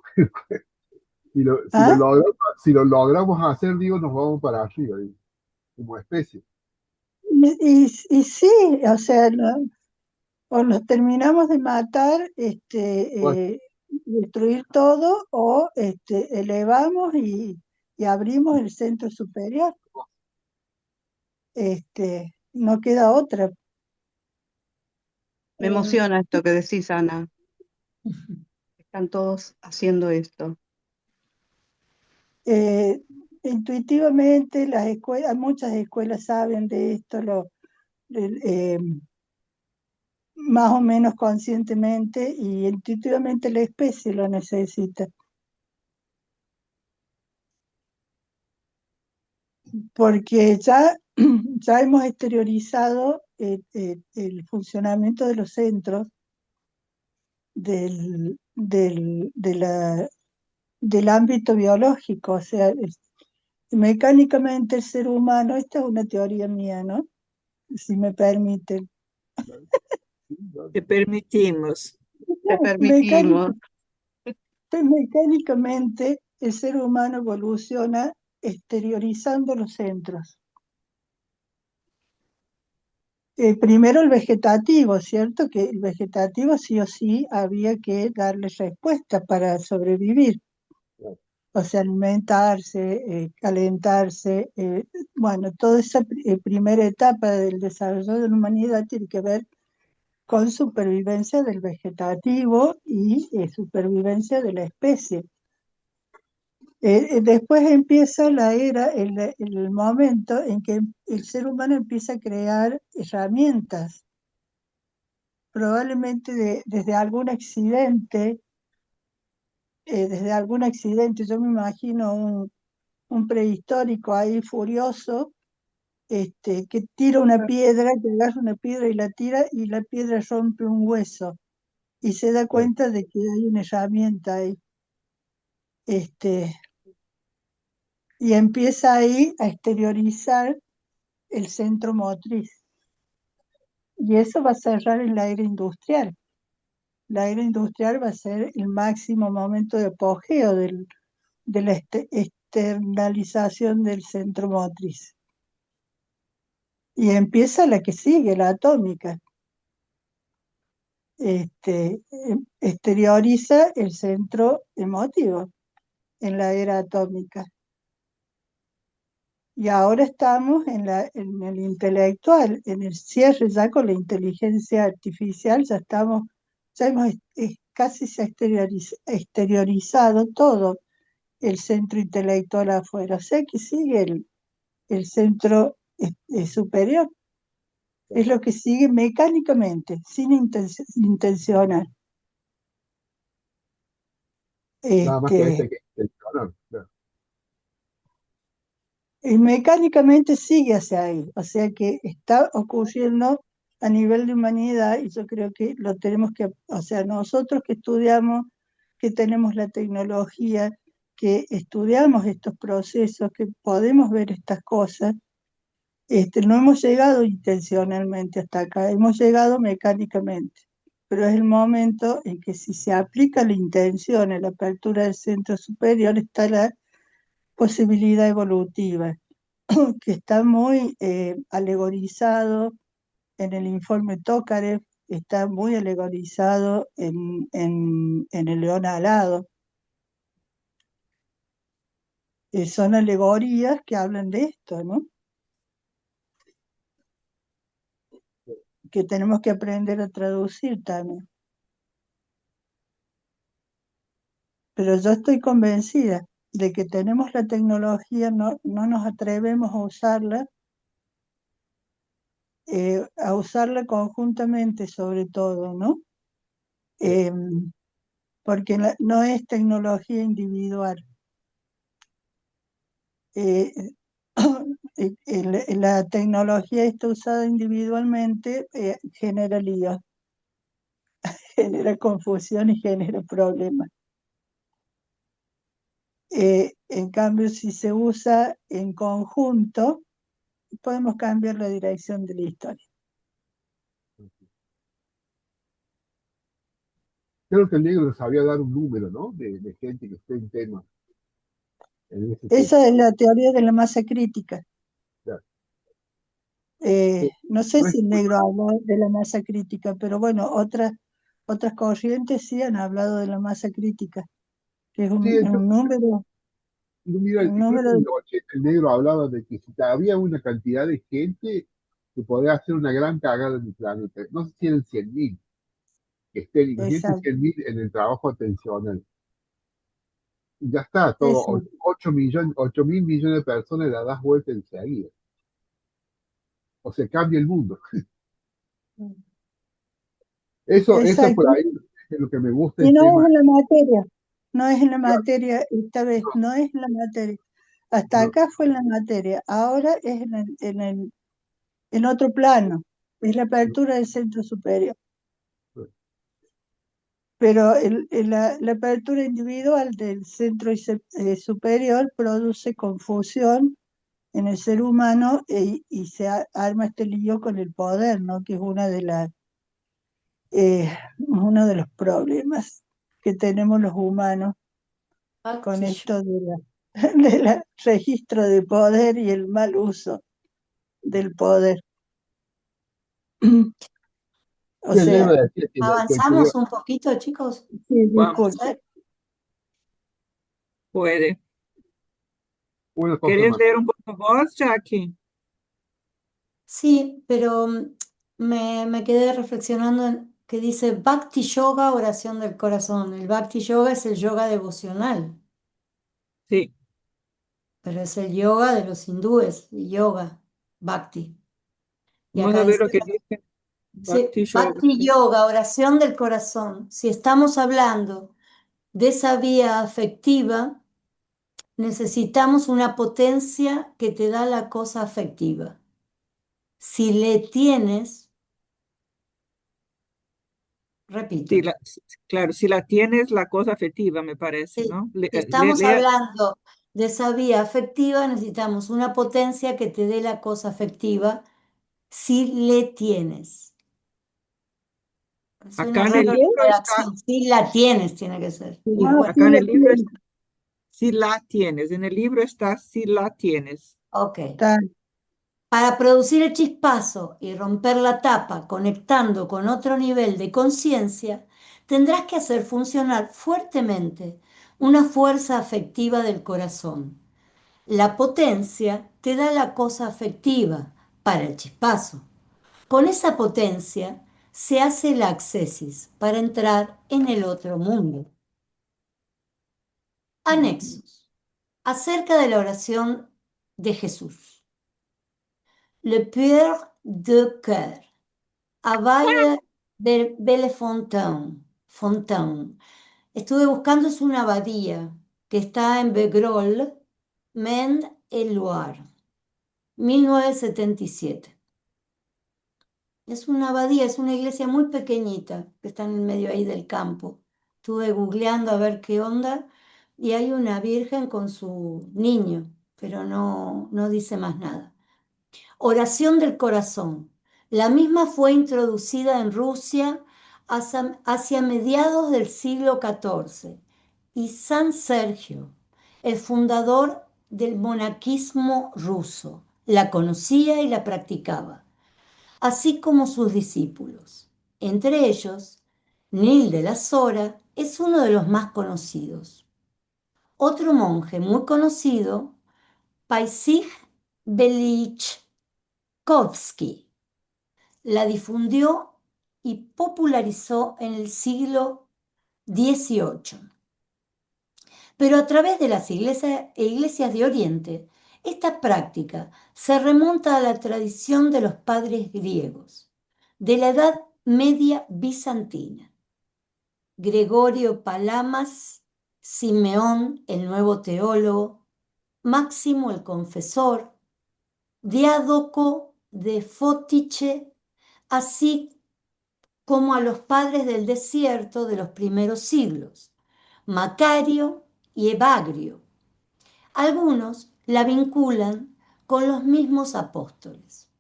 ¿Ah? Si lo logramos hacer, digo, nos vamos para arriba, digo, como especie. Y sí, o sea, o nos terminamos de matar, Bueno, destruir todo, o elevamos y abrimos el centro superior. No queda otra. Me Em, emociona esto que decís, Ana. Están todos haciendo esto. Eh, Intuitivamente las escuelas, muchas escuelas saben de esto, más o menos conscientemente, y intuitivamente la especie lo necesita, porque ya, ya hemos exteriorizado el funcionamiento de los centros del ámbito biológico, o sea, mecánicamente el ser humano, esta es una teoría mía, ¿no? Si me permiten. te permitimos. Te Mecánica- permitimos. Mecánicamente el ser humano evoluciona exteriorizando los centros. Primero el vegetativo, ¿cierto? Que el vegetativo sí o sí había que darle respuesta para sobrevivir, o sea, alimentarse, calentarse, bueno, toda esa primera etapa del desarrollo de la humanidad tiene que ver con supervivencia del vegetativo y supervivencia de la especie. Después empieza la era, el momento en que el ser humano empieza a crear herramientas, probablemente desde algún accidente, yo me imagino un prehistórico ahí furioso, que tira una piedra, que agarra una piedra y la tira y la piedra rompe un hueso y se da cuenta de que hay una herramienta ahí. Y empieza ahí a exteriorizar el centro motriz. Y eso va a cerrar en la era industrial. La era industrial va a ser el máximo momento de apogeo de la externalización del centro motriz. Y empieza la que sigue, la atómica. Exterioriza el centro emotivo en la era atómica. Y ahora estamos en el intelectual, en el cierre ya con la inteligencia artificial, ya hemos casi se ha exteriorizado todo el centro intelectual afuera. O sea que sigue el centro superior, es lo que sigue mecánicamente, sin intencionar. Nada más que a Este, este hay que intencionar, claro. y mecánicamente sigue hacia ahí, o sea que está ocurriendo a nivel de humanidad y yo creo que lo tenemos que, o sea, nosotros que estudiamos, que tenemos la tecnología, que estudiamos estos procesos, que podemos ver estas cosas, no hemos llegado intencionalmente hasta acá, hemos llegado mecánicamente, pero es el momento en que si se aplica la intención en la apertura del centro superior está la posibilidad evolutiva que está muy alegorizado en el informe Tócarev, está muy alegorizado en el león alado. Son alegorías que hablan de esto, ¿no? Que tenemos que aprender a traducir también. Pero yo estoy convencida de que tenemos la tecnología, no nos atrevemos a usarla conjuntamente sobre todo, ¿no? Porque no es tecnología individual. La tecnología está usada individualmente, genera líos, genera confusión y genera problemas. En cambio, si se usa en conjunto, podemos cambiar la dirección de la historia. Creo que el negro sabía dar un número, ¿no? De gente que esté en tema, en ese tema. Esa es la teoría de la masa crítica. Claro. No sé No es si el negro habló de la masa crítica, pero bueno, otras corrientes sí han hablado de la masa crítica, que es sí, un número, mira, un creo que número en los 80 el negro hablaba de que si había una cantidad de gente que podía hacer una gran cagada en el planeta. No sé si eran 100.000, que estén, imagínate exacto, 100.000 en el trabajo atencional. Y ya está, todo, exacto, 8.000 millones de personas la das vuelta enseguida. O sea, cambia el mundo. Eso por exacto. ahí es lo que me gusta Y el no tema. es en la materia, no es en la Claro, materia, esta vez no es en la materia. Hasta no, acá fue en la materia, ahora es en otro plano, es la no, apertura del centro superior. no. Pero la apertura individual del centro superior produce confusión en el ser humano y se arma este lío con el poder, ¿no? Que es uno de los problemas que tenemos los humanos con Bhakti esto del registro de poder y el mal uso del poder. O Sí, el negro sea, decía que Avanzamos un poquito, chicos. sí, Vamos, disculpe. puede. una cosa ¿Querés más. leer un poco vos, Jackie? Sí, pero me quedé reflexionando en que dice Bhakti Yoga, oración del corazón. El Bhakti Yoga es el yoga devocional, Sí, pero es el yoga de los hindúes, el yoga, Bhakti. Y vamos acá a ver dice, lo que dice sí, Bhakti Yoga. Bhakti Sí. Yoga, oración del corazón. Si estamos hablando de esa vía afectiva, necesitamos una potencia que te da la cosa afectiva. Si le tienes, Sí, repito, claro, si la tienes, la cosa afectiva, me parece, sí, ¿no? si estamos hablando de esa vía afectiva, necesitamos una potencia que te dé la cosa afectiva si le tienes. Suena acá en el raro la libro está, redacción. Si la tienes, tiene que ser. Y No, bueno, sí acá en la el libro tiene, está, si la tienes, en el libro está si la tienes. ok. está. Para producir el chispazo y romper la tapa conectando con otro nivel de conciencia, tendrás que hacer funcionar fuertemente una fuerza afectiva del corazón. La potencia te da la cosa afectiva para el chispazo. Con esa potencia se hace la accesis para entrar en el otro mundo. Anexos. Acerca de la oración de Jesús. Le Père de Cœur. Abbaye de Bellefontaine. Estuve buscando, es una abadía que está en Begrol, Maine-et-Loire, 1977. Es una abadía, es una iglesia muy pequeñita que está en el medio ahí del campo. Estuve googleando a ver qué onda y hay una virgen con su niño, pero no dice más nada. Oración del corazón. La misma fue introducida en Rusia hacia mediados del siglo XIV y San Sergio, el fundador del monaquismo ruso, la conocía y la practicaba, así como sus discípulos. Entre ellos, Nil de la Sora es uno de los más conocidos. Otro monje muy conocido, Paisij Belichkovsky, la difundió y popularizó en el siglo XVIII. Pero a través de las iglesias de Oriente, esta práctica se remonta a la tradición de los padres griegos, de la Edad Media bizantina. Gregorio Palamas, Simeón, el nuevo teólogo, Máximo el confesor, Diádoco de Fótiche, así como a los padres del desierto de los primeros siglos, Macario y Evagrio. Algunos la vinculan con los mismos apóstoles.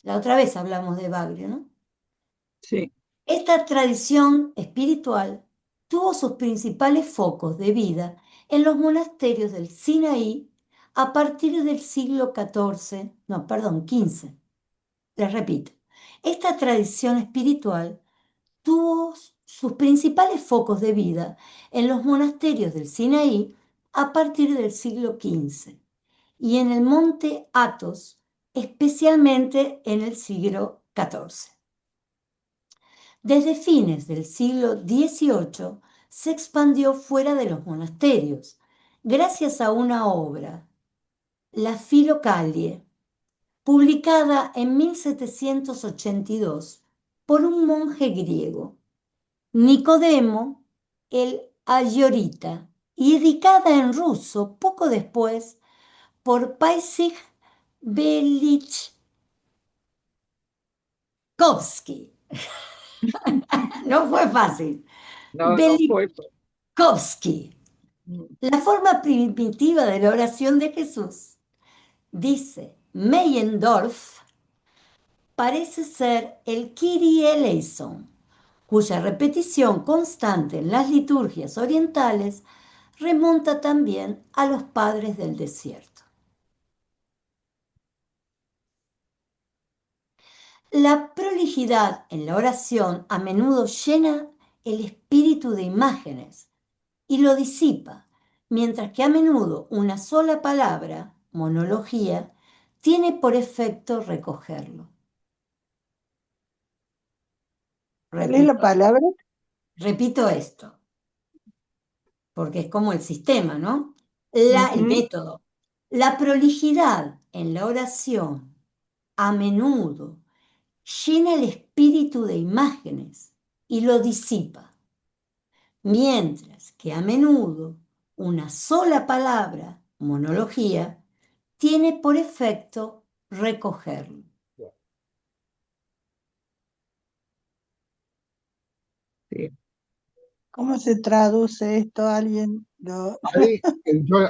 La otra vez hablamos de Evagrio, ¿no? Sí. Esta tradición espiritual tuvo sus principales focos de vida en los monasterios del Sinaí a partir del siglo XV. Les repito, esta tradición espiritual tuvo sus principales focos de vida en los monasterios del Sinaí a partir del siglo XV y en el monte Athos, especialmente en el siglo XIV. Desde fines del siglo XVIII se expandió fuera de los monasterios, gracias a una obra, La Filocalie, publicada en 1782 por un monje griego, Nicodemo el Ayorita, y editada en ruso poco después por Paisij Belichkovsky. No fue fácil. No, no fue. Belichkovsky. La forma primitiva de la oración de Jesús, dice Meyendorff, parece ser el Kyrie eleison, cuya repetición constante en las liturgias orientales remonta también a los padres del desierto. La prolijidad en la oración a menudo llena el espíritu de imágenes y lo disipa, mientras que a menudo una sola palabra, monología, tiene por efecto recogerlo. ¿Cuál es la palabra? Repito esto, porque es como el sistema, ¿no? El método. La prolijidad en la oración a menudo llena el espíritu de imágenes y lo disipa, mientras que a menudo una sola palabra, monología, tiene por efecto recogerlo. Sí. ¿Cómo se traduce esto? ¿Alguien lo...?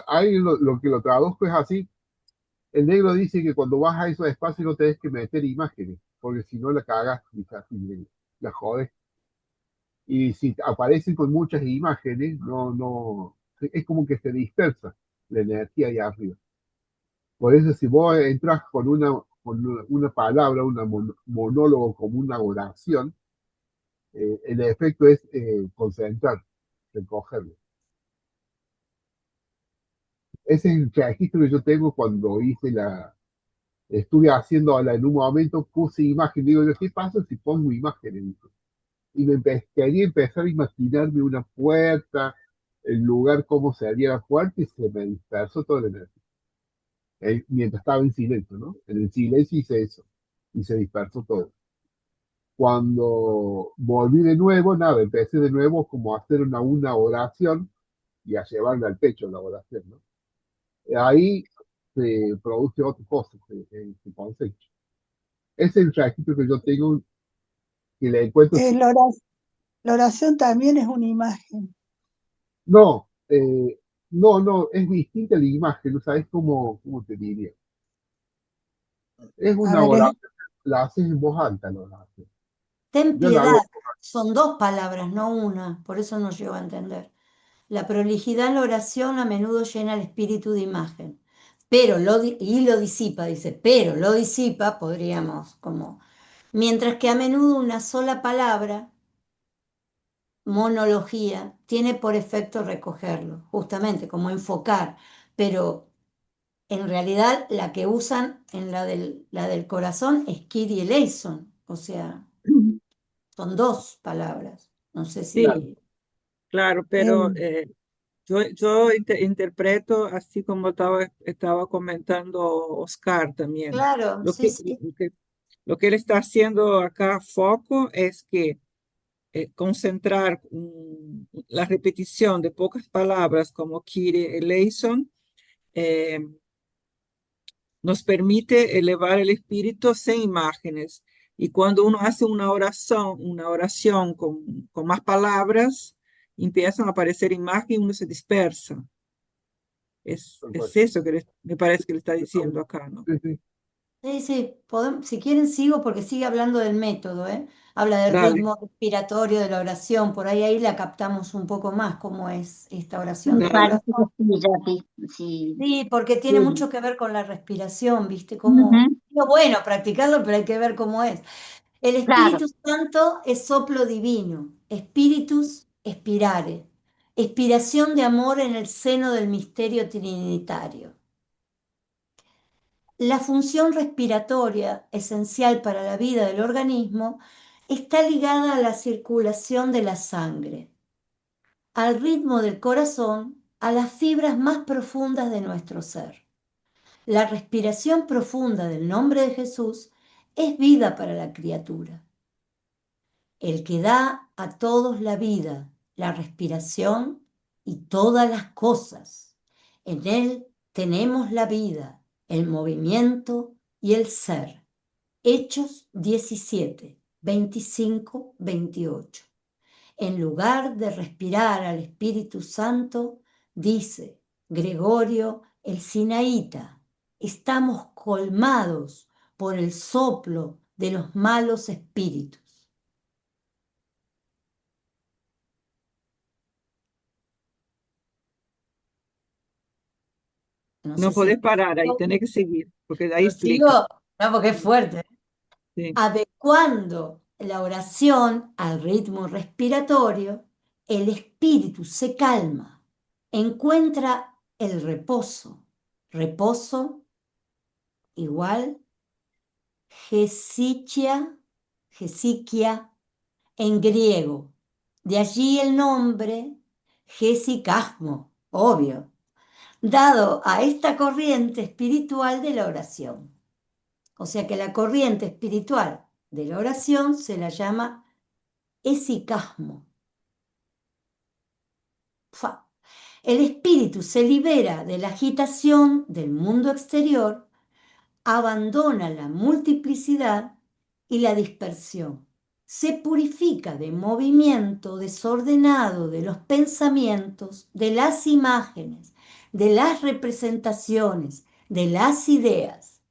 Ahí lo que lo traduzco es así. El negro dice que cuando vas a esos espacios no tenés que meter imágenes, porque si no la cagas y la jodes. Y si aparecen con muchas imágenes, es como que se dispersa la energía ahí arriba. Por eso si vos entras con una palabra, monólogo como una oración, el efecto es concentrar, recogerlo. Ese es el registro que yo tengo cuando estuve haciéndola en un momento, puse imagen, digo yo, ¿qué pasa si pongo imagen? Y quería empezar a imaginarme una puerta, el lugar, cómo sería la puerta, y se me dispersó toda la energía. Mientras estaba en silencio, ¿no? En el silencio hice eso, y se dispersó todo. Cuando volví de nuevo, nada, empecé de nuevo como a hacer una oración y a llevarla al pecho la oración, ¿no? Ahí se produce otra cosa, se cosecha. Ese es el registro que yo tengo, que le encuentro. La oración también es una imagen. No, no, es distinta la imagen, ¿no sabes cómo te diría? Es A una ver, oración, la haces en voz alta, no la haces. Ten Yo la piedad, hago, son dos palabras, no una, por eso no llego a entender. La prolijidad en la oración a menudo llena el espíritu de imagen, y lo disipa, dice, pero lo disipa, podríamos como, mientras que a menudo una sola palabra, monología, tiene por efecto recogerlo, justamente como enfocar, pero en realidad la que usan en la del corazón es Kyrie eleison, o sea, son dos palabras. No sé claro, si... Claro, pero eh, yo interpreto así como estaba comentando Oscar también. Claro, Lo sí, que, sí. lo que él está haciendo acá, foco, es que concentrar la repetición de pocas palabras como Kyrie eleison eh, nos permite elevar el espíritu sin imágenes. Y cuando uno hace una oración con más palabras, empiezan a aparecer imágenes y uno se dispersa. tal cual. Es eso que me parece que le está diciendo acá, ¿no? Sí, sí, Sí, sí, si quieren sigo porque sigue hablando del método, ¿eh? Habla del Dale, ritmo respiratorio de la oración, por ahí la captamos un poco más cómo es esta oración Me del dale. parece que corazón. sí, Jackie. Sí. Sí, porque tiene sí, mucho que ver con la respiración, ¿viste? Ujú, Bueno, practicarlo, pero hay que ver cómo es. El claro. Espíritu Santo es soplo divino, Spiritus expirare, expiración de amor en el seno del misterio trinitario. La función respiratoria, esencial para la vida del organismo, está ligada a la circulación de la sangre, al ritmo del corazón, a las fibras más profundas de nuestro ser. La respiración profunda del nombre de Jesús es vida para la criatura. El que da a todos la vida, la respiración y todas las cosas. En él tenemos la vida, el movimiento y el ser. Hechos 17, 25, 28. En lugar de respirar al Espíritu Santo, dice Gregorio el Sinaíta, estamos colmados por el soplo de los malos espíritus. No No sé si podés parar ahí, tenés que seguir, porque de ahí lo sigo, explica. no, porque es fuerte. Sí. Adecuando la oración al ritmo respiratorio, el espíritu se calma, encuentra el reposo. Reposo igual gesiquia en griego. De allí el nombre gesicasmo, obvio, dado a esta corriente espiritual de la oración. O sea que la corriente espiritual de la oración se la llama esicasmo. El espíritu se libera de la agitación del mundo exterior, abandona la multiplicidad y la dispersión. Se purifica de movimiento desordenado de los pensamientos, de las imágenes, de las representaciones, de las ideas.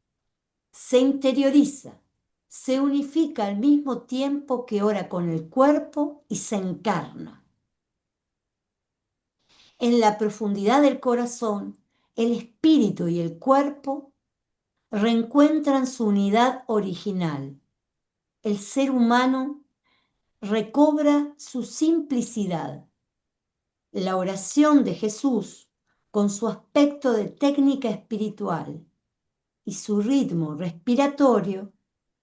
Se interioriza, se unifica al mismo tiempo que ora con el cuerpo y se encarna. En la profundidad del corazón, el espíritu y el cuerpo reencuentran su unidad original. El ser humano recobra su simplicidad. La oración de Jesús, con su aspecto de técnica espiritual y su ritmo respiratorio,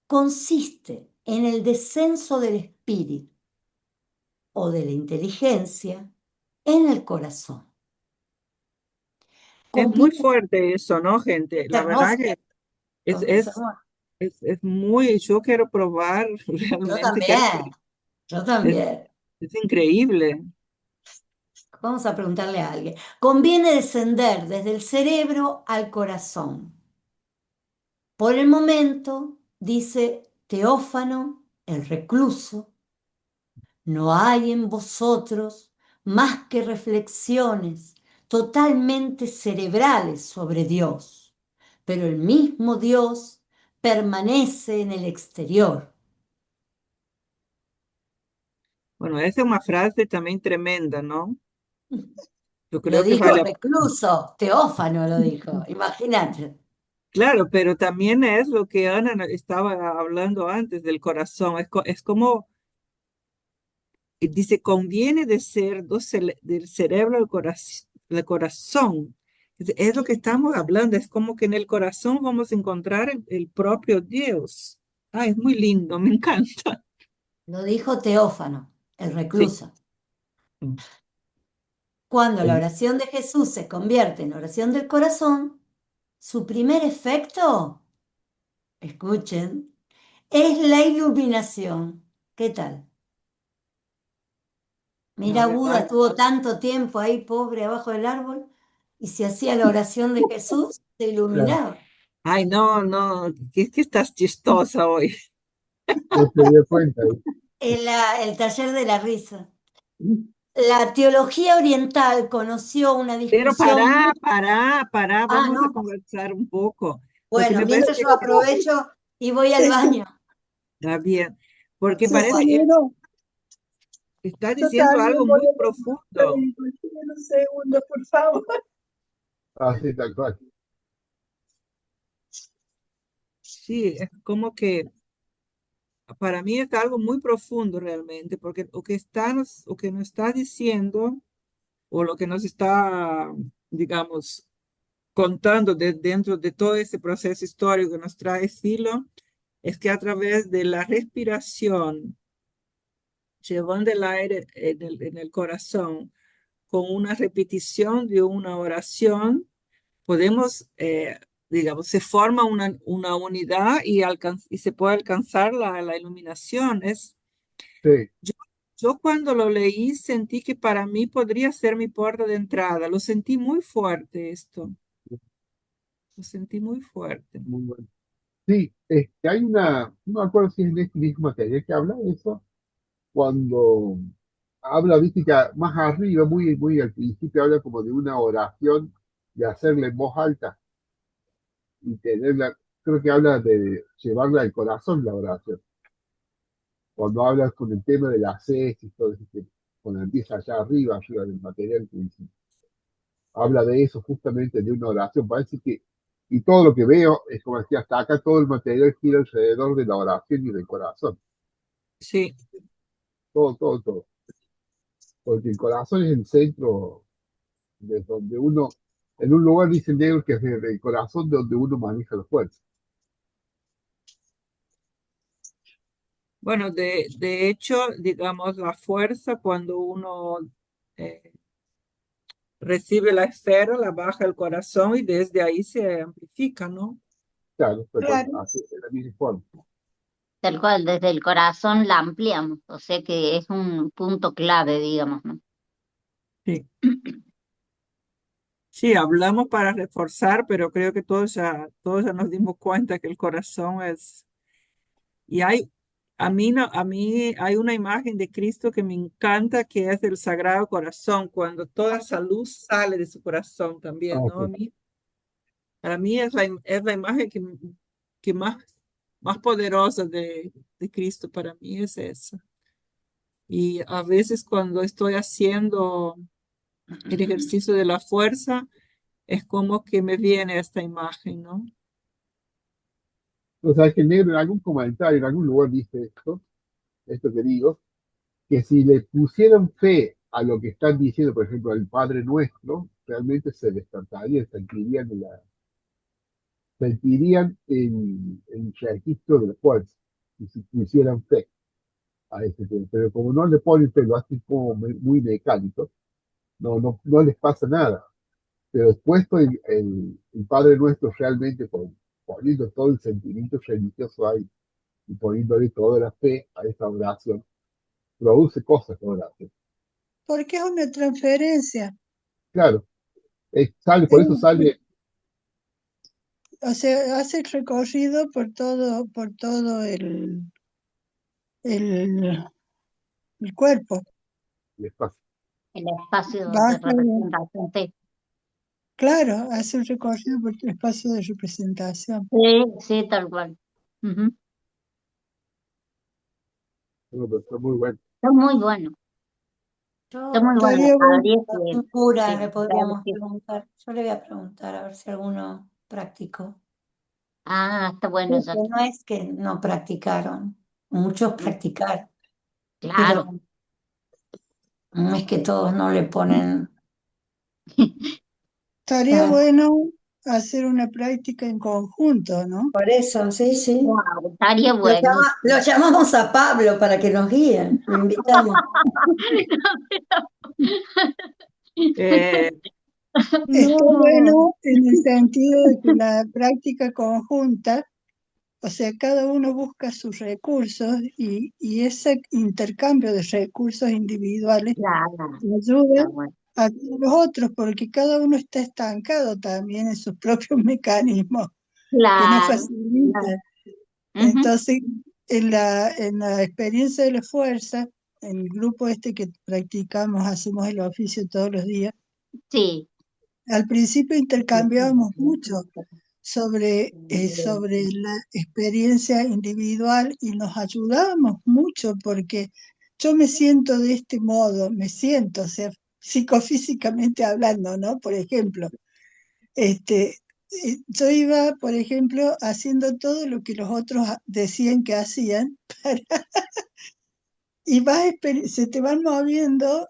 consiste en el descenso del espíritu o de la inteligencia en el corazón. Es muy Conviene, fuerte eso, ¿no, gente? es La verdad hermoso, que es, es es, hermoso. es muy, yo quiero probar Yo realmente que también, yo es, también. es increíble. Vamos a preguntarle a alguien. Conviene descender desde el cerebro al corazón. Por el momento, dice Teófano, el recluso, no hay en vosotros más que reflexiones totalmente cerebrales sobre Dios, pero el mismo Dios permanece en el exterior. Bueno, esa es una frase también tremenda, ¿no? Yo Lo creo que dijo vale, recluso, Teófano lo dijo, imagínate. claro, pero también es lo que Ana estaba hablando antes del corazón. Es como, dice, conviene de ser del cerebro al corazón. Es lo que estamos hablando, es como que en el corazón vamos a encontrar el propio Dios. Ah, es muy lindo, me encanta. Lo dijo Teófano, el Sí. recluso. Cuando la El- oración de Jesús se convierte en oración del corazón, su primer efecto, escuchen, es la iluminación. ¿Qué tal? La Mira, Buda verdad, estuvo tanto tiempo ahí, pobre, abajo del árbol, y se hacía la oración de Jesús, se claro, iluminaba. ay, no, no, que estás chistosa hoy. no se dio cuenta. El taller de la risa. La teología oriental conoció una Pero discusión muy... Ah, vamos a no. conversar un poco, porque Bueno, me parece mientras que yo aprovecho y voy al baño. está bien, porque parece que Cecilia, está yo diciendo también algo voy muy a profundo. unos segundos, por favor. Así tal cual. Sí, es como que para mí es algo muy profundo realmente, porque o que nos está diciendo, o lo que nos está, digamos, contando dentro de todo ese proceso histórico que nos trae Silo, es que a través de la respiración, llevando el aire en el corazón, con una repetición de una oración, podemos, digamos, se forma una unidad y se puede alcanzar la iluminación. Sí, Yo, yo cuando lo leí sentí que para mí podría ser mi puerta de entrada. Lo sentí muy fuerte esto. Lo sentí muy fuerte. muy bueno. Sí, hay no me acuerdo si es en este mismo material que habla de eso, cuando habla, viste que más arriba, muy, muy al principio, habla como de una oración, de hacerla en voz alta y tenerla, creo que habla de llevarla al corazón la oración. Cuando hablas con el tema de la sed y todo eso, cuando empieza allá arriba, arriba del material que dice, habla de eso justamente, de una oración. Parece que, y todo lo que veo es como decía, hasta acá todo el material gira alrededor de la oración y del corazón. Sí, Todo, todo, todo. Porque el corazón es el centro de donde uno, en un lugar dicen Diego que es el corazón de donde uno maneja la fuerza. bueno, de hecho, digamos, la fuerza cuando uno eh, recibe la esfera, la baja al corazón y desde ahí se amplifica, ¿no? Claro, tal cual, Claro. así, de la misma forma. Tal cual, desde el corazón la ampliamos, o sea que es un punto clave, digamos, ¿no? Sí. Sí, hablamos para reforzar, pero creo que todos ya nos dimos cuenta que el corazón es... Y a mí, no, a mí hay una imagen de Cristo que me encanta, que es del Sagrado Corazón, cuando toda esa luz sale de su corazón también, Ah, ¿no? sí, Para mí es la imagen que más poderosa de Cristo, para mí es esa. Y a veces cuando estoy haciendo el ejercicio de la fuerza, es como que me viene esta imagen, ¿no? O sea, que el negro en algún comentario, en algún lugar dice esto que digo, que si le pusieran fe a lo que están diciendo, por ejemplo, al Padre Nuestro, realmente se despertarían, sentirían el registro del fuerza, y si pusieran fe a ese tema. Pero como no le ponen fe, lo hacen como muy mecánico, no les pasa nada. Pero después el Padre Nuestro realmente poniendo todo el sentimiento religioso ahí y poniéndole toda la fe a esa oración, produce cosas la oración. Porque es una transferencia. Claro, por eso Es- sale, o sea, hace el recorrido por todo el, el cuerpo. el espacio. El espacio de Baja, representación. Sí, claro, hace un recorrido por el espacio de representación. sí, sí, tal cual. Ujú. No, pero está muy bueno. Está muy bueno, está Yo, muy bueno. Estaría bueno. Habría un cura que le ver podríamos si- preguntar. Yo le voy a preguntar a ver si alguno practicó. Ah, está bueno Porque ya. no es que no practicaron, muchos practicaron, pero Claro. no es que todos no le ponen. Estaría Claro. bueno hacer una práctica en conjunto, ¿no? Por eso, sí, sí. Wow, estaría buenísimo. Lo llamamos a Pablo para que nos guíe, lo invitamos. Eh, Está No, bueno en el sentido de que la práctica conjunta, o sea, cada uno busca sus recursos y ese intercambio de recursos individuales claro, ayuda está bueno. a los otros, porque cada uno está estancado también en sus propios mecanismos que no Claro, facilita. claro. Ujú. Entonces, en la experiencia de la fuerza, en el grupo este que practicamos, hacemos el oficio todos los días, Sí. al principio intercambiábamos mucho sobre la experiencia individual y nos ayudábamos mucho porque yo me siento de este modo, o sea, psicofísicamente hablando, ¿no? Por ejemplo, este, yo iba, por ejemplo, haciendo todo lo que los otros decían que hacían y se te van moviendo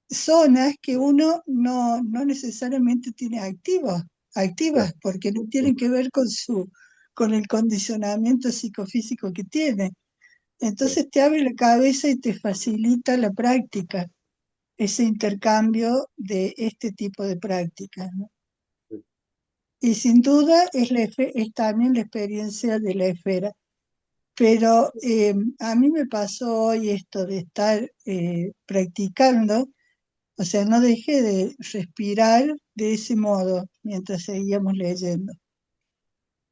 zonas que uno no necesariamente tiene activas, Claro, porque no tienen que ver con el condicionamiento psicofísico que tiene. claro, Entonces te abre la cabeza y te facilita la práctica, ese intercambio de este tipo de prácticas, ¿no? sí, Y sin duda es también la experiencia de la esfera. Pero a mí me pasó hoy esto de estar practicando. O sea, no dejé de respirar de ese modo mientras seguíamos leyendo.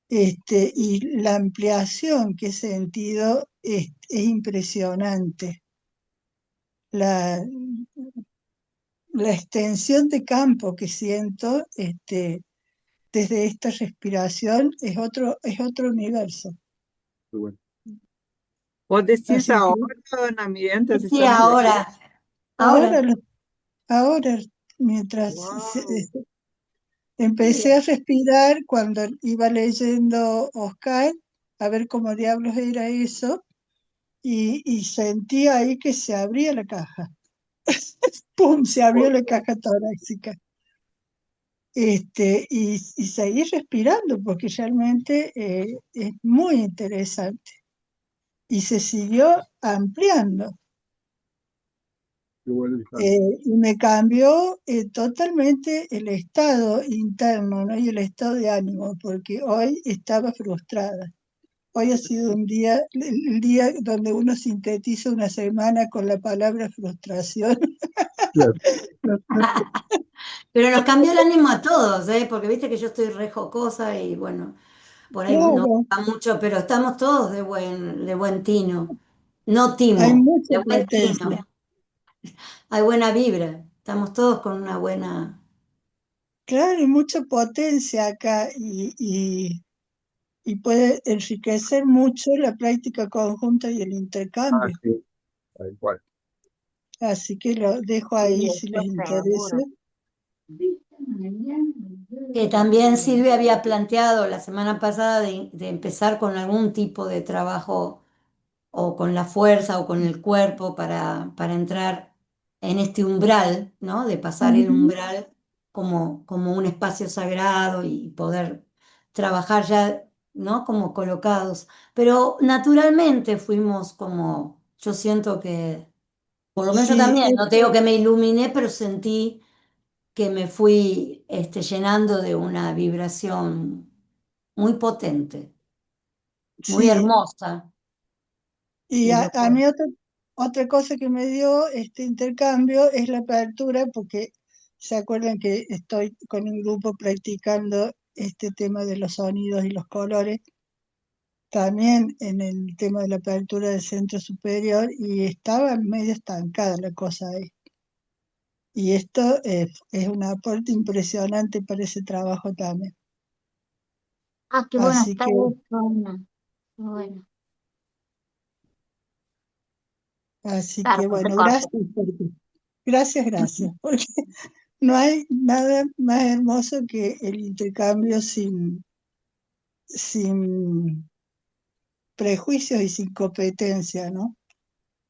Y la ampliación que he sentido es impresionante. La, la extensión de campo que siento desde esta respiración es otro universo. muy bueno. vos decís Así que ahora, Ana Miriam, estás Sí, estando leyendo. ahora, ahora. ahora mientras Wow. empecé a respirar cuando iba leyendo Oscar, a ver cómo diablos era eso, y sentí ahí que se abría la caja. ¡Pum! Se abrió la caja torácica. Y seguí respirando porque realmente es muy interesante. Y se siguió ampliando. Qué bueno, Alejandro. Y me cambió totalmente el estado interno, ¿no? Y el estado de ánimo, porque hoy estaba frustrada. Hoy ha sido el día donde uno sintetiza una semana con la palabra frustración. Claro, Pero nos cambió el ánimo a todos, ¿eh? Porque viste que yo estoy re jocosa y bueno, por ahí no Claro, va mucho, pero estamos todos de buen tino. No hay timo, mucha de buen potencia. tino. Hay buena vibra. Estamos todos con una buena. Claro, hay mucha potencia acá y puede enriquecer mucho la práctica conjunta y el intercambio. sí, tal cual. Así que lo dejo Sí, ahí si les eso interesa. seguro. Que también Silvia había planteado la semana pasada de empezar con algún tipo de trabajo o con la fuerza o con el cuerpo para entrar en este umbral, ¿no? De pasar el Ujú. umbral como un espacio sagrado y poder trabajar ya, ¿no? Como colocados. Pero naturalmente fuimos como, yo siento que, por lo menos yo Sí, también, no te digo que me iluminé, pero sentí que me fui llenando de una vibración muy potente, muy sí. hermosa. Y Y a mí otra cosa que me dio este intercambio es la apertura, porque se acuerdan que estoy con un grupo practicando este tema de los sonidos y los colores, también en el tema de la apertura del centro superior, y estaba medio estancada la cosa ahí. Y esto es un aporte impresionante para ese trabajo también. Ah, qué bueno Así está que, eso, Ana. Qué bueno. así Claro, que no se bueno, corta. gracias, gracias, porque no hay nada más hermoso que el intercambio sin prejuicios y sin competencia, ¿no?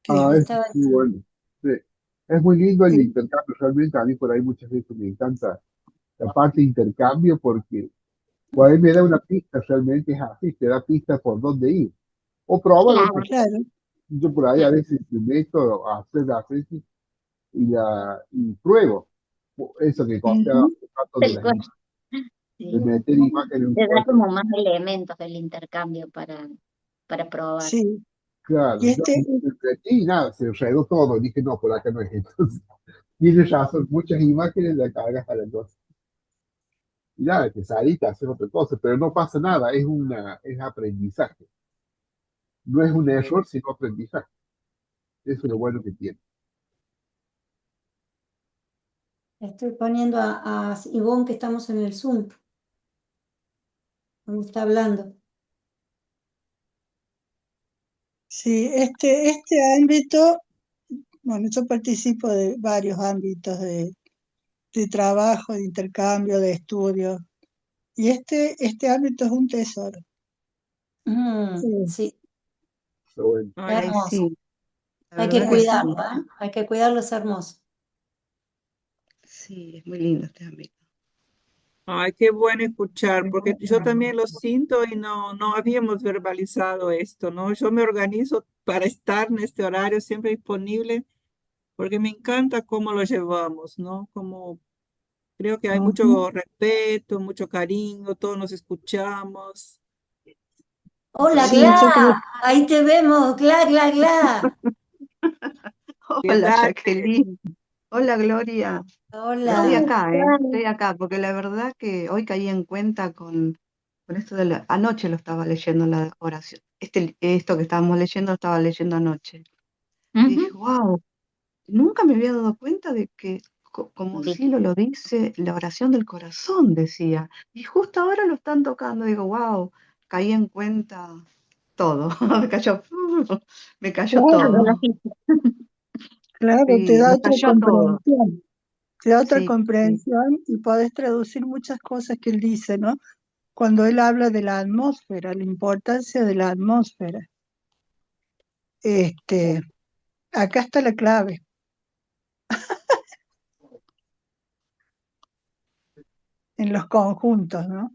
Que, Ah, es estaba muy bueno. Sí. Es muy lindo el que- intercambio, realmente a mí por ahí muchas veces me encanta la parte de intercambio porque por ahí me da una pista, realmente es así, te da pistas por dónde ir. O probar otras Claro. cosas. claro, Yo por ahí a veces me meto a hacer la tesis y pruebo. Eso que costeaba ujú, un rato de, Tal cual. de Sí. meter imágenes en un Te da cuadro. como más elementos del intercambio para probar. sí. Y Claro, yo este, me metí y nada, se enredó todo. Dije, no, por acá no es. Entonces, tienes razón, muchas imágenes la cargas a la cosa. Y nada, te saliste a hacer otra cosa, pero no pasa nada, es aprendizaje. No es un error, sino aprendizaje. Eso es lo bueno que tiene. Estoy poniendo a Ivonne que estamos en el Zoom, donde está hablando. sí, este ámbito, bueno, yo participo de varios ámbitos de trabajo, de intercambio, de estudio, y este ámbito es un tesoro. Sí, Sí, Pero bueno, es Ay, Ay, hermoso. sí, la Hay que verdad que así, cuidarlo, sí. ¿eh? Hay que cuidarlo, es hermoso. Sí, es muy lindo este ámbito. ay, qué bueno escuchar, porque yo también lo siento y no habíamos verbalizado esto, ¿no? Yo me organizo para estar en este horario siempre disponible, porque me encanta cómo lo llevamos, ¿no? Como creo que hay ujú. mucho respeto, mucho cariño, todos nos escuchamos. Hola, Sí, Entonces, Gla, yo creo, ahí te vemos, Gla, Gla, Gla. ¿qué Hola, tal? Jacqueline. Hola, Gloria. Hola. Estoy acá, porque la verdad que hoy caí en cuenta con esto de anoche lo estaba leyendo la oración. Esto que estábamos leyendo, lo estaba leyendo anoche. Y dije, Ujú. wow, nunca me había dado cuenta de que, como ¿Viste? Silo lo dice, la oración del corazón decía. Y justo ahora lo están tocando. Digo, wow, caí en cuenta todo. Me cayó claro, todo. Cuando lo hiciste. claro, te Sí, da me otra cayó todo. comprensión, te da otra Sí, sí. comprensión y podés traducir muchas cosas que él dice, ¿no? Cuando él habla de la atmósfera, la importancia de la atmósfera. Este, acá está la clave, en los conjuntos, ¿no?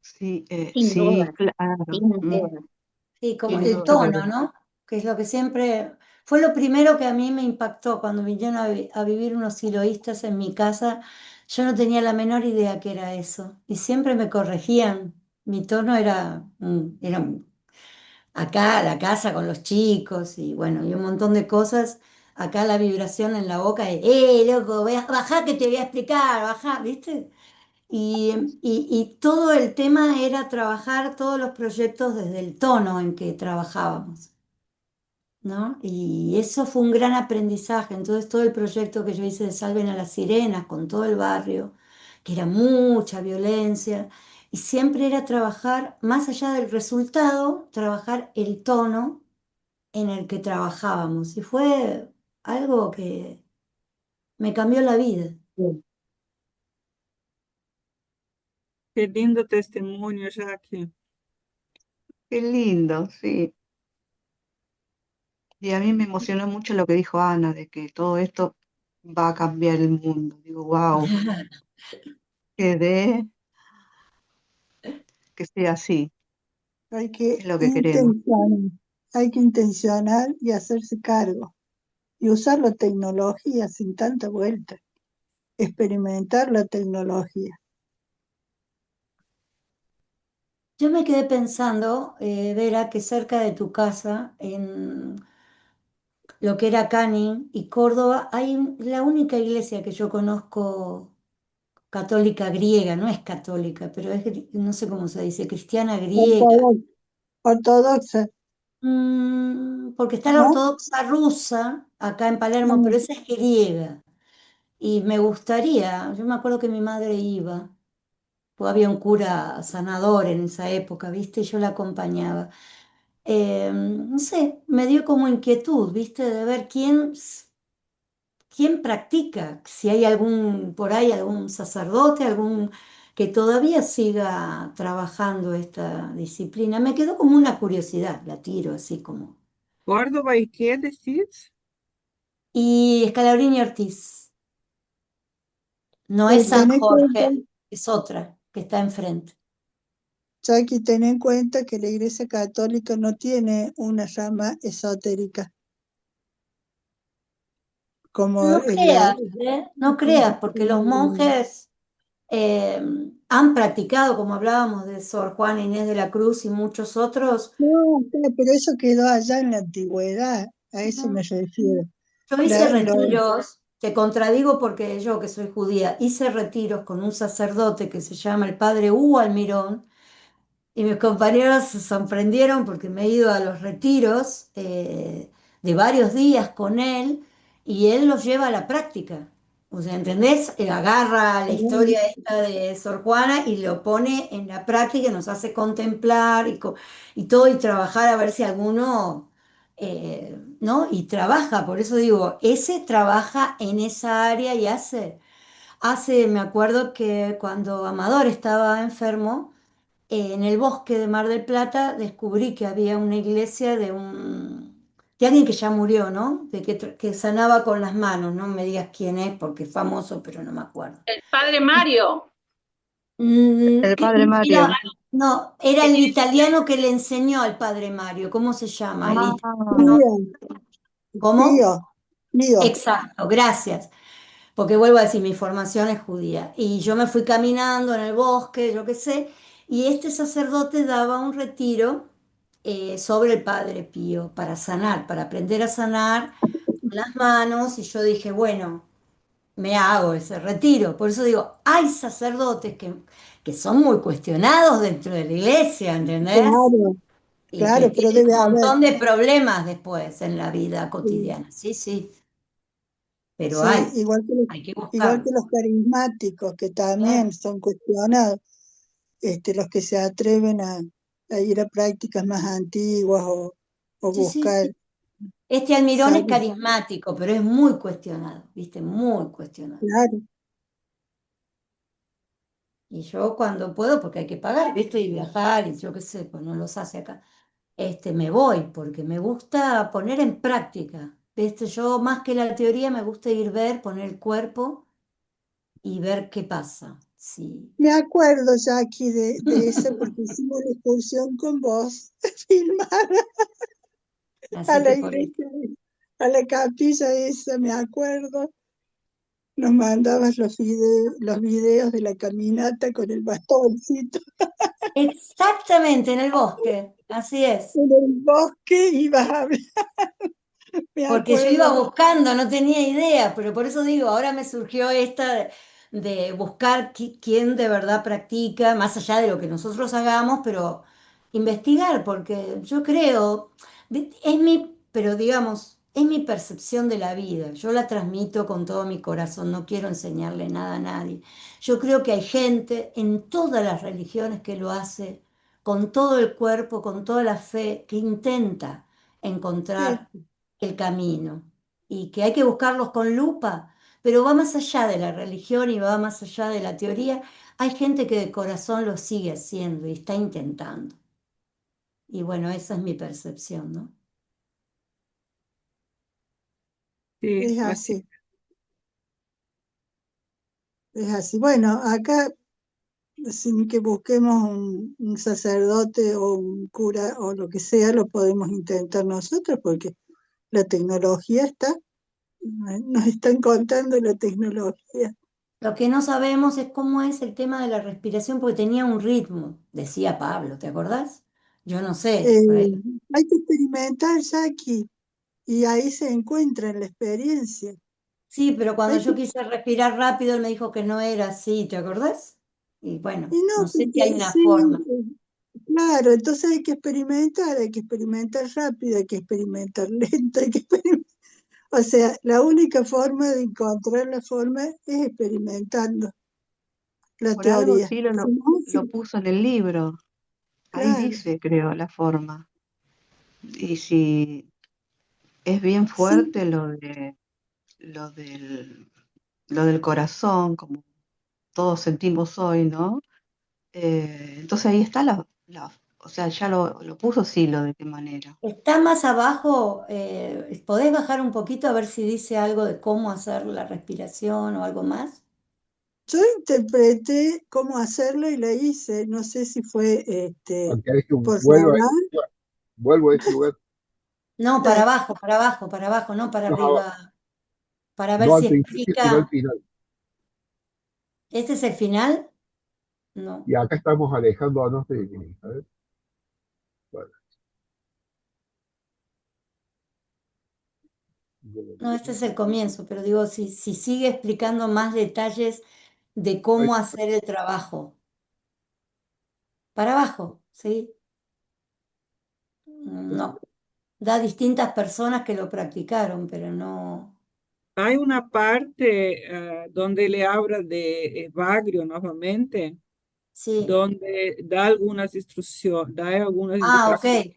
Sí, Sin sí, duda, claro. sin Mm, duda, Sí, como tiene sin el duda. mucho que tono, ver. ¿no? Que es lo que siempre, fue lo primero que a mí me impactó cuando vinieron a vivir unos siloístas en mi casa. Yo no tenía la menor idea que era eso. Y siempre me corregían. Mi tono era acá, la casa con los chicos y bueno, y un montón de cosas. Acá la vibración en la boca es, loco, bajá que te voy a explicar, bajá, ¿viste? Y todo el tema era trabajar todos los proyectos desde el tono en que trabajábamos, ¿no? Y eso fue un gran aprendizaje. Entonces todo el proyecto que yo hice de Salven a las Sirenas con todo el barrio, que era mucha violencia, y siempre era trabajar, más allá del resultado, trabajar el tono en el que trabajábamos. Y fue algo que me cambió la vida. Qué lindo testimonio, Jackie. Qué lindo, sí. Y a mí me emocionó mucho lo que dijo Ana, de que todo esto va a cambiar el mundo. Digo, wow, que que sea así, Hay que es lo que queremos. intencionar, hay que intencionar y hacerse cargo y usar la tecnología sin tanta vuelta, experimentar la tecnología. Yo me quedé pensando, Vera, que cerca de tu casa, en lo que era Canning y Córdoba, la única iglesia que yo conozco católica griega, no es católica, pero es, no sé cómo se dice, cristiana griega. Ortodoxa, ortodoxa, Porque está la ¿no? ortodoxa rusa acá en Palermo, pero Mm, esa es griega. Y me gustaría, yo me acuerdo que mi madre iba, pues había un cura sanador en esa época, ¿viste? Y yo la acompañaba. No sé, me dio como inquietud, ¿viste? De ver quién practica, si hay algún, por ahí algún sacerdote, algún que todavía siga trabajando esta disciplina. Me quedó como una curiosidad, la tiro así como. Córdoba, ¿y qué decís? Y Scalabrini Ortiz, no es San ten en cuenta, Jorge, es otra que está enfrente. Jackie, ten en cuenta que la Iglesia Católica no tiene una rama esotérica como No creas, ¿eh? No creas, porque los el- monjes eh, han practicado, como hablábamos de Sor Juana Inés de la Cruz y muchos otros. No, pero eso quedó allá en la antigüedad, a eso me refiero. Yo hice La- lo- retiros, te contradigo porque yo que soy judía, hice retiros con un sacerdote que se llama el padre Hugo Almirón, y mis compañeros se sorprendieron porque me he ido a los retiros de varios días con él y él los lleva a la práctica. O sea, ¿entendés? Agarra la historia esta de Sor Juana y lo pone en la práctica y nos hace contemplar y todo y trabajar a ver si alguno, ¿no? Y trabaja, por eso digo, ese trabaja en esa área y me acuerdo que cuando Amador estaba enfermo, en el bosque de Mar del Plata descubrí que había una iglesia de alguien que ya murió, ¿no? Que sanaba con las manos, no me digas quién es porque es famoso, pero no me acuerdo. El padre Mario, El padre Era, Mario. no, era el italiano que le enseñó al padre Mario, ¿cómo se llama? Ah, No, Pío, ¿cómo? Pío, Pío. Exacto, gracias. Porque vuelvo a decir, mi formación es judía. Y yo me fui caminando en el bosque, yo qué sé, y este sacerdote daba un retiro sobre el Padre Pío para sanar, para aprender a sanar con las manos. Y yo dije, bueno, me hago ese retiro. Por eso digo, hay sacerdotes que son muy cuestionados dentro de la iglesia, ¿entendés? Claro, Y que claro, pero tienen debe un haber, montón de problemas después en la vida sí, cotidiana. Sí, sí, pero sí, hay que igual buscarlo. que los carismáticos, que Claro. también son cuestionados, los que se atreven a ir a prácticas más antiguas o Sí, sí, buscar sí. Este Almirón es saber. carismático, pero es muy cuestionado, ¿viste? Muy cuestionado. Claro, Y yo cuando puedo, porque hay que pagar, ¿viste? Y viajar, y yo qué sé, pues no los hace acá, me voy, porque me gusta poner en práctica, ¿viste? Yo más que la teoría me gusta ir ver, poner el cuerpo y ver qué pasa. Sí. me acuerdo, Jackie, de eso porque hicimos la excursión con vos, filmar a Así la que por eso. iglesia, a la capilla esa, me acuerdo. Nos mandabas los videos de la caminata con el bastoncito Exactamente, en el bosque, así es. en el bosque, ibas a hablar, me Porque yo iba acuerdo. buscando, no tenía idea, pero por eso digo, ahora me surgió esta de buscar quién de verdad practica, más allá de lo que nosotros hagamos, pero investigar, porque yo creo, pero digamos, es mi percepción de la vida, yo la transmito con todo mi corazón, no quiero enseñarle nada a nadie. Yo creo que hay gente en todas las religiones que lo hace con todo el cuerpo, con toda la fe, que intenta Sí, encontrar el camino y que hay que buscarlos con lupa, pero va más allá de la religión y va más allá de la teoría. Hay gente que de corazón lo sigue haciendo y está intentando. Y bueno, esa es mi percepción, ¿no? Sí, Es así. así, es así. Bueno, acá sin que busquemos un sacerdote o un cura o lo que sea, lo podemos intentar nosotros porque la tecnología está, nos están contando la tecnología. Lo que no sabemos es cómo es el tema de la respiración, porque tenía un ritmo, decía Pablo, ¿te acordás? Yo no sé, Eh, por ahí. Hay que experimentar, Jackie, y ahí se encuentra en la experiencia. Sí, pero cuando Hay yo que, quise respirar rápido, él me dijo que no era así, ¿te acordás? Y bueno, y no, no sé si hay porque una sí, forma. claro, entonces hay que experimentar rápido, hay que experimentar lento, hay que experimentar. O sea, la única forma de encontrar la forma es experimentando la Por algo teoría. sí Si no, lo puso en el libro. Ahí claro, dice, creo, la forma. Y si es bien sí, fuerte lo del, lo del corazón, como todos sentimos hoy, ¿no? Entonces ahí está o sea, ya lo puso, sí, lo de qué manera. Está más abajo, ¿podés bajar un poquito a ver si dice algo de cómo hacer la respiración o algo más? yo interpreté cómo hacerlo y la hice. No sé si fue Aunque es que por vuelvo a saber. vuelvo a ese lugar, No, para Dale. abajo, para abajo, para abajo, no para no, arriba, para ver no si al principio, sino al explica. final. ¿Este es el final? No, Y acá estamos alejándonos de, a ver, bueno, no, este es el comienzo, pero digo, si sigue explicando más detalles de ahí cómo hacer el trabajo. Para abajo, ¿sí? No, da distintas personas que lo practicaron, pero no. Hay una parte donde le habla de Evagrio nuevamente, Sí. donde da algunas instrucciones, da algunas Ah, ok, indicaciones.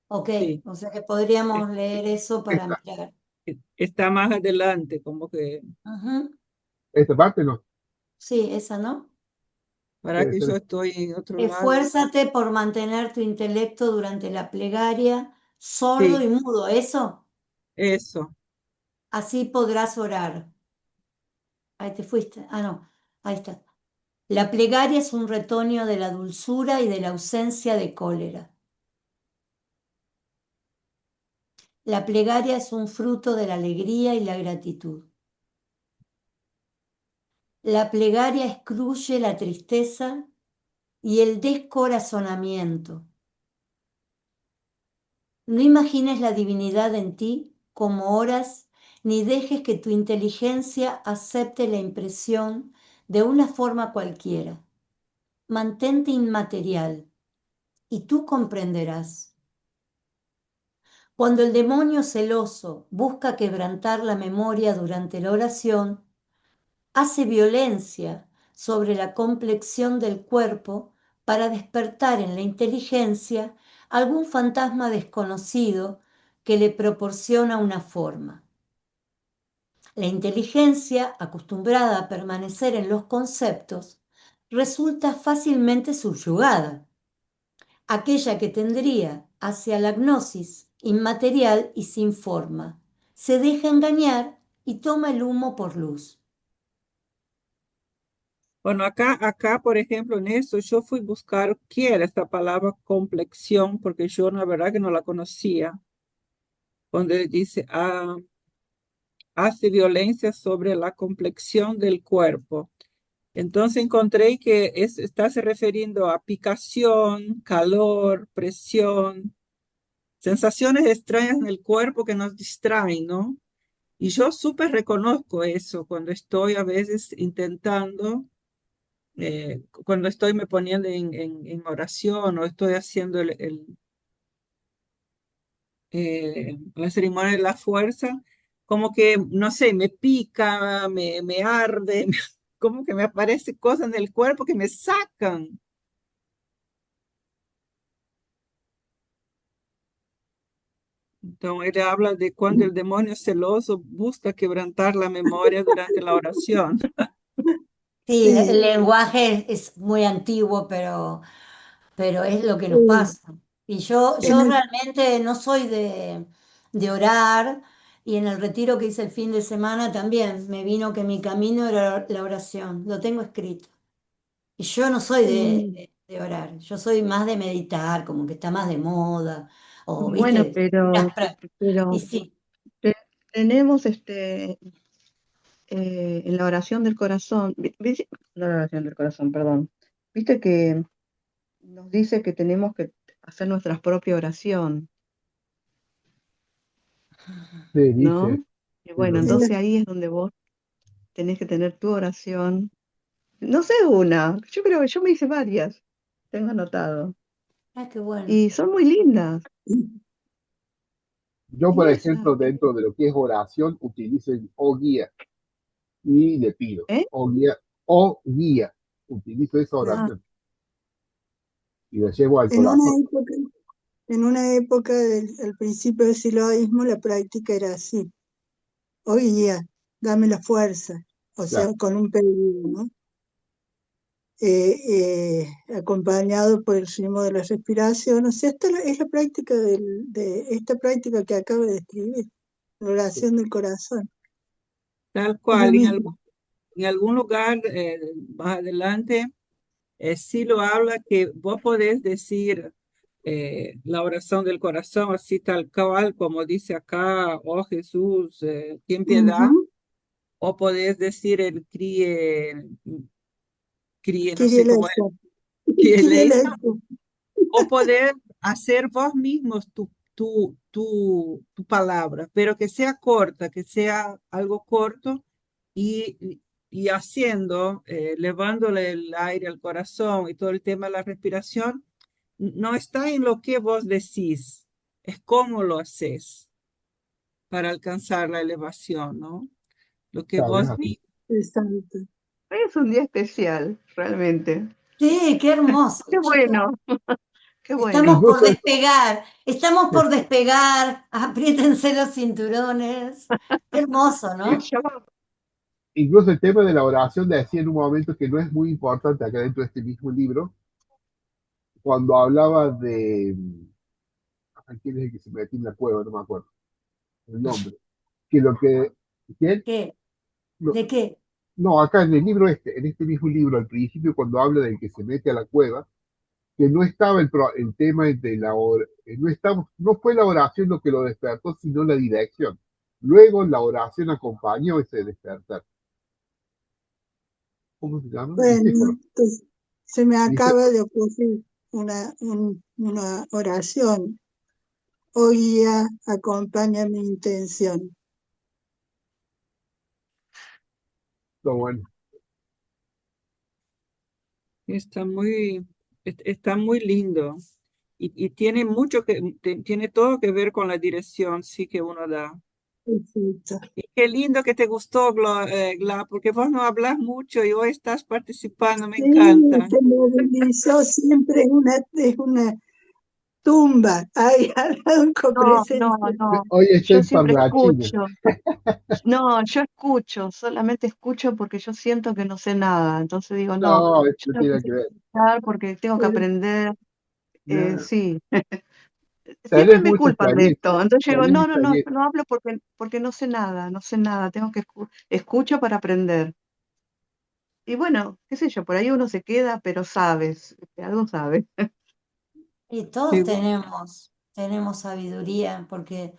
ok. Sí, O sea que es- podríamos leer eso para está, mirar. está más adelante, como que Ujú. esta parte no, Sí, esa, ¿no? para debe que ser, yo estoy en otro lado. Esfuérzate por mantener tu intelecto durante la plegaria sordo Sí, y mudo, ¿eso? eso. Así podrás orar. Ahí te fuiste. Ah, no, ahí está. La plegaria es un retoño de la dulzura y de la ausencia de cólera. La plegaria es un fruto de la alegría y la gratitud. La plegaria excluye la tristeza y el descorazonamiento. No imagines la divinidad en ti como oras, ni dejes que tu inteligencia acepte la impresión de una forma cualquiera. Mantente inmaterial y tú comprenderás. Cuando el demonio celoso busca quebrantar la memoria durante la oración, hace violencia sobre la complexión del cuerpo para despertar en la inteligencia algún fantasma desconocido que le proporciona una forma. La inteligencia, acostumbrada a permanecer en los conceptos, resulta fácilmente subyugada, aquella que tendría hacia la gnosis inmaterial y sin forma. Se deja engañar y toma el humo por luz. Bueno, acá, por ejemplo, en eso, yo fui a buscar qué era esta palabra complexión, porque yo la verdad que no la conocía, donde dice, hace violencia sobre la complexión del cuerpo. Entonces encontré que está se refiriendo a picación, calor, presión, sensaciones extrañas en el cuerpo que nos distraen, ¿no? Y yo súper reconozco eso cuando estoy a veces intentando, cuando estoy me poniendo en oración o estoy haciendo la ceremonia de la fuerza, como que, no sé, me pica, me arde, como que me aparecen cosas en el cuerpo que me sacan. Entonces, él habla de cuando el demonio celoso busca quebrantar la memoria durante la oración. Sí, el Sí, lenguaje es muy antiguo, pero es lo que nos sí. pasa. Y yo, En yo el- realmente no soy de orar, y en el retiro que hice el fin de semana también me vino que mi camino era la oración, lo tengo escrito. Y yo no soy en- de orar, yo soy más de meditar, como que está más de moda, o Bueno, viste, pero, y pero sí. te- tenemos en la oración del corazón, no la oración del corazón, perdón, viste que nos dice que tenemos que hacer nuestra propia oración, Se dice, ¿no? Y sí, lo bueno, en dice. la- entonces ahí es donde vos tenés que tener tu oración. No sé una, yo creo que yo me hice varias, tengo anotado. Ah, qué bueno. Y son muy lindas. Yo, por Y esa, ejemplo, dentro de lo que es oración, utilizo el o guía y le pido, ¿eh? o guía, utilizo esa ah, oración y la llevo al en una corazón. época, en una época del al principio del siloísmo, la práctica era así. Hoy día, dame la fuerza, o Claro, sea, con un pedido, ¿no? Acompañado por el ritmo de la respiración. O sea, es la práctica de esta práctica que acabo de describir, la oración del corazón. Tal Es lo cual, mismo. en algún lugar más adelante, sí lo habla que vos podés decir la oración del corazón, así tal cual, como dice acá, oh Jesús, ten piedad, Ujú. o podés decir el críe, no Kyrie sé cómo es, eleison. que Kyrie le eleison. o poder hacer vos mismos tu palabra, pero que sea corta, que sea algo corto y haciendo, levándole el aire al corazón y todo el tema de la respiración, no está en lo que vos decís, es cómo lo haces para alcanzar la elevación, ¿no? Lo que claro, es vos así. dices. Exacto. Hoy es un día especial, realmente. Sí, qué hermoso, Qué chicos. bueno, qué bueno. Incluso, Estamos por despegar, apriétense los cinturones. Qué hermoso, ¿no? Yo, incluso el tema de la oración decía en un momento que no es muy importante acá dentro de este mismo libro, cuando hablaba de, ¿quién es el que se metió en la cueva? No me acuerdo el nombre. Que lo que, ¿quién? ¿Qué? No, ¿De qué? no, acá en el libro este, en este mismo libro, al principio, cuando habla del que se mete a la cueva, que no estaba el tema de no estaba, no fue la oración lo que lo despertó, sino la dirección. Luego la oración acompañó ese despertar. ¿Cómo se llama? Bueno, pues, se me Dice, acaba de ocurrir una oración. Oh guía, acompaña mi intención. no, bueno, Está muy lindo y tiene mucho tiene todo que ver con la dirección, sí que uno da. Perfecto. Y qué lindo que te gustó, Gla, porque vos no hablas mucho y hoy estás participando, me Sí, encanta. se movilizó siempre es una tumba. Hay algo con no, no, presencia. no. hoy está Yo en siempre parlanchines. escucho. No, yo escucho, solamente escucho porque yo siento que no sé nada. Entonces digo, no, No, esto yo no tengo que tiene que ver. escuchar porque tengo que Pero, aprender. No, Sí, siempre tenés me mucha culpan de experiencia, esto. Entonces yo digo, tenés no, no, no, yo experiencia. no hablo porque no sé nada, no sé nada. Tengo que escucho para aprender. Y bueno, qué sé yo, por ahí uno se queda, pero sabes, algo sabe. Y todos Qué bueno. tenemos sabiduría, porque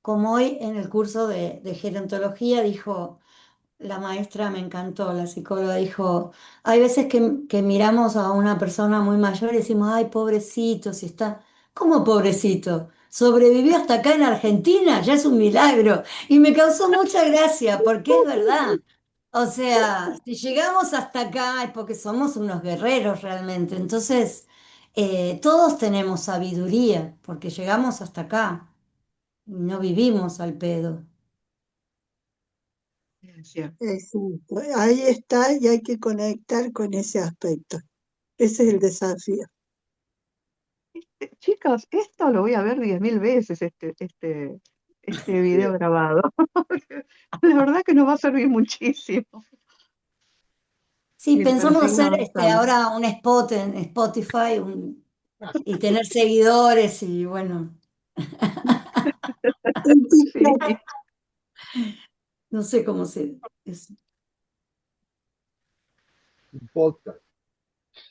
como hoy en el curso de gerontología dijo la maestra, me encantó, la psicóloga dijo, hay veces que miramos a una persona muy mayor y decimos, ay, pobrecito, si está, ¿cómo pobrecito? Sobrevivió hasta acá en Argentina, ya es un milagro. Y me causó mucha gracia, porque es verdad. O sea, si llegamos hasta acá es porque somos unos guerreros realmente. Entonces, todos tenemos sabiduría, porque llegamos hasta acá y no vivimos al pedo. Es cierto. exacto. Ahí está y hay que conectar con ese aspecto. Ese es el desafío. chicos, esto lo voy a ver 10.000 veces, este video grabado. La verdad que nos va a servir muchísimo Sí, para pensamos seguir hacer avanzando. ahora un spot en Spotify y tener seguidores y bueno, En Sí, TikTok, no sé cómo se... Un podcast.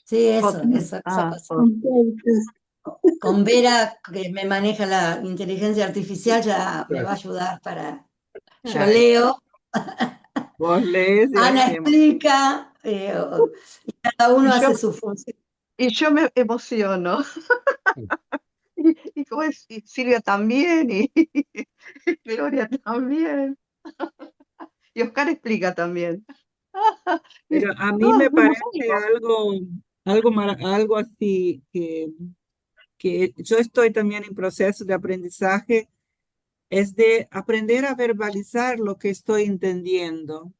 Sí, podcast. esa Ah, cosa. un podcast. Con Vera, que me maneja la inteligencia artificial, ya me va a Claro. ayudar para... Yo Ay, leo, vos lees y Ana hacemos. explica, y cada y uno yo, hace su función. y yo me emociono. Y como es, y Silvia también, y Gloria también. Y Oscar explica también. Y Pero a mí todos me hacemos parece algo. algo así que yo estoy también en proceso de aprendizaje, es de aprender a verbalizar lo que estoy entendiendo.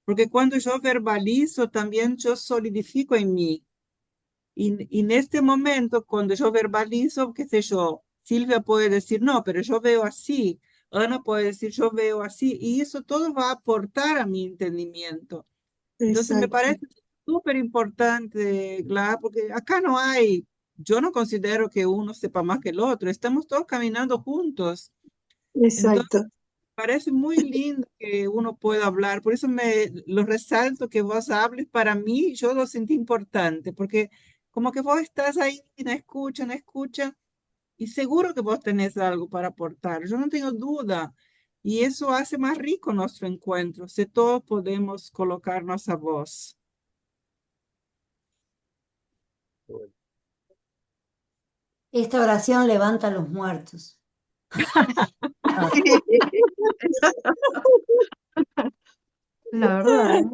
Porque cuando yo verbalizo, también yo solidifico en mí. Y en este momento, cuando yo verbalizo, qué sé yo, Silvia puede decir, no, pero yo veo así. Ana puede decir, yo veo así. Y eso todo va a aportar a mi entendimiento. Entonces me Exacto, parece súper importante, Gla, porque acá no hay, yo no considero que uno sepa más que el otro, estamos todos caminando juntos. Entonces exacto, parece muy lindo que uno pueda hablar, por eso me lo resalto que vos hables, para mí yo lo sentí importante, porque como que vos estás ahí, no escucha, no escucha, y seguro que vos tenés algo para aportar, yo no tengo duda. Y eso hace más rico nuestro encuentro, si todos podemos colocarnos a voz. Bueno, Esta oración levanta a los muertos. Sí, la verdad, ¿eh?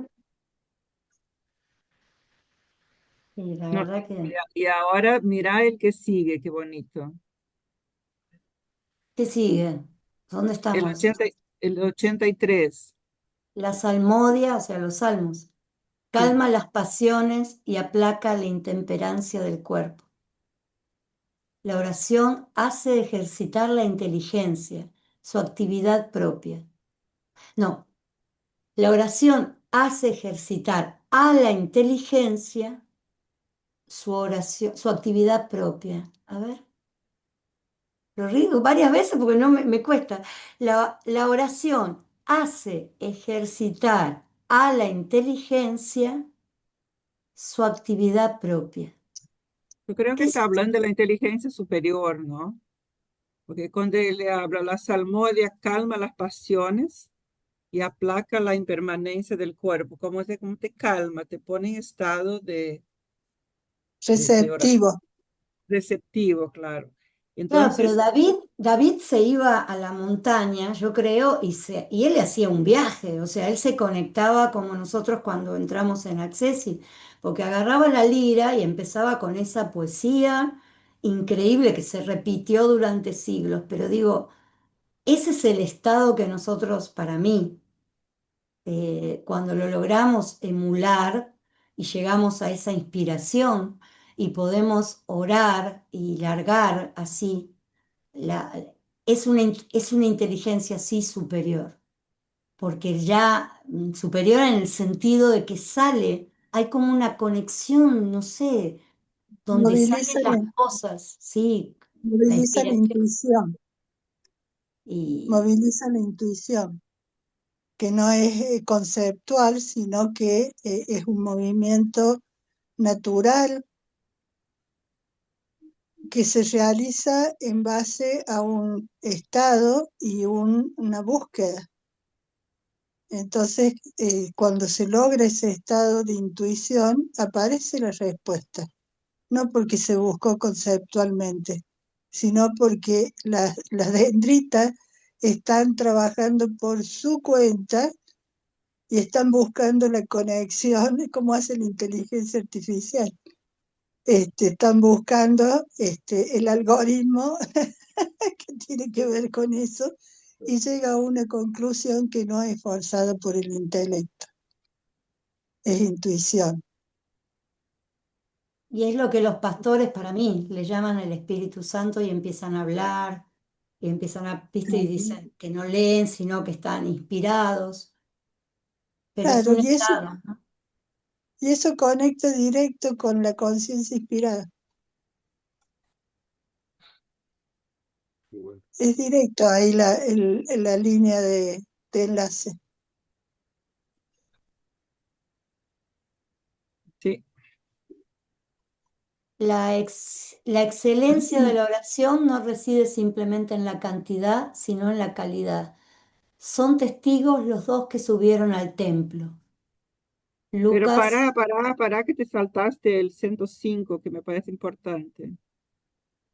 Y la No, verdad que... y ahora mira el que sigue, qué bonito. ¿Qué sigue? ¿Dónde El estamos? 80, el 83. La salmodia, o sea, los salmos. Sí. Calma las pasiones y aplaca la intemperancia del cuerpo. La oración hace ejercitar la inteligencia, su actividad propia. No, la oración hace ejercitar a la inteligencia su oración, su actividad propia. A ver, lo digo varias veces porque no me cuesta. La oración hace ejercitar a la inteligencia su actividad propia. Yo creo que ¿Qué está es? hablando de la inteligencia superior, ¿no? Porque cuando él le habla, la salmodia calma las pasiones y aplaca la impermanencia del cuerpo. Como te calma, te pone en estado de oración receptivo. receptivo, claro. Claro, pero Entonces, David se iba a la montaña, yo creo, y él hacía un viaje, o sea, él se conectaba como nosotros cuando entramos en Accessi, porque agarraba la lira y empezaba con esa poesía increíble que se repitió durante siglos, pero digo, ese es el estado que nosotros, para mí, cuando lo logramos emular y llegamos a esa inspiración y podemos orar y largar así la- es una inteligencia sí superior, porque ya superior en el sentido de que sale, hay como una conexión, no sé, donde salen Moviliza las cosas, sí, la moviliza la inspiración. intuición, Y moviliza la intuición, que no es conceptual, sino que es un movimiento natural que se realiza en base a un estado y una búsqueda. Entonces, cuando se logra ese estado de intuición, aparece la respuesta, no porque se buscó conceptualmente, sino porque las dendritas están trabajando por su cuenta y están buscando la conexión, como hace la inteligencia artificial. Están buscando el algoritmo que tiene que ver con eso y llega a una conclusión que no es forzada por el intelecto, es intuición. Y es lo que los pastores, para mí, le llaman el Espíritu Santo y empiezan a hablar, y empiezan a, viste, y dicen que no leen, sino que están inspirados, pero es Claro, un estado, ¿no? y eso conecta directo con la conciencia inspirada. Qué bueno. Es directo ahí la línea de enlace. Sí, La excelencia de la oración no reside simplemente en la cantidad, sino en la calidad. Son testigos los dos que subieron al templo. pero Lucas. para que te saltaste el 105, que me parece importante.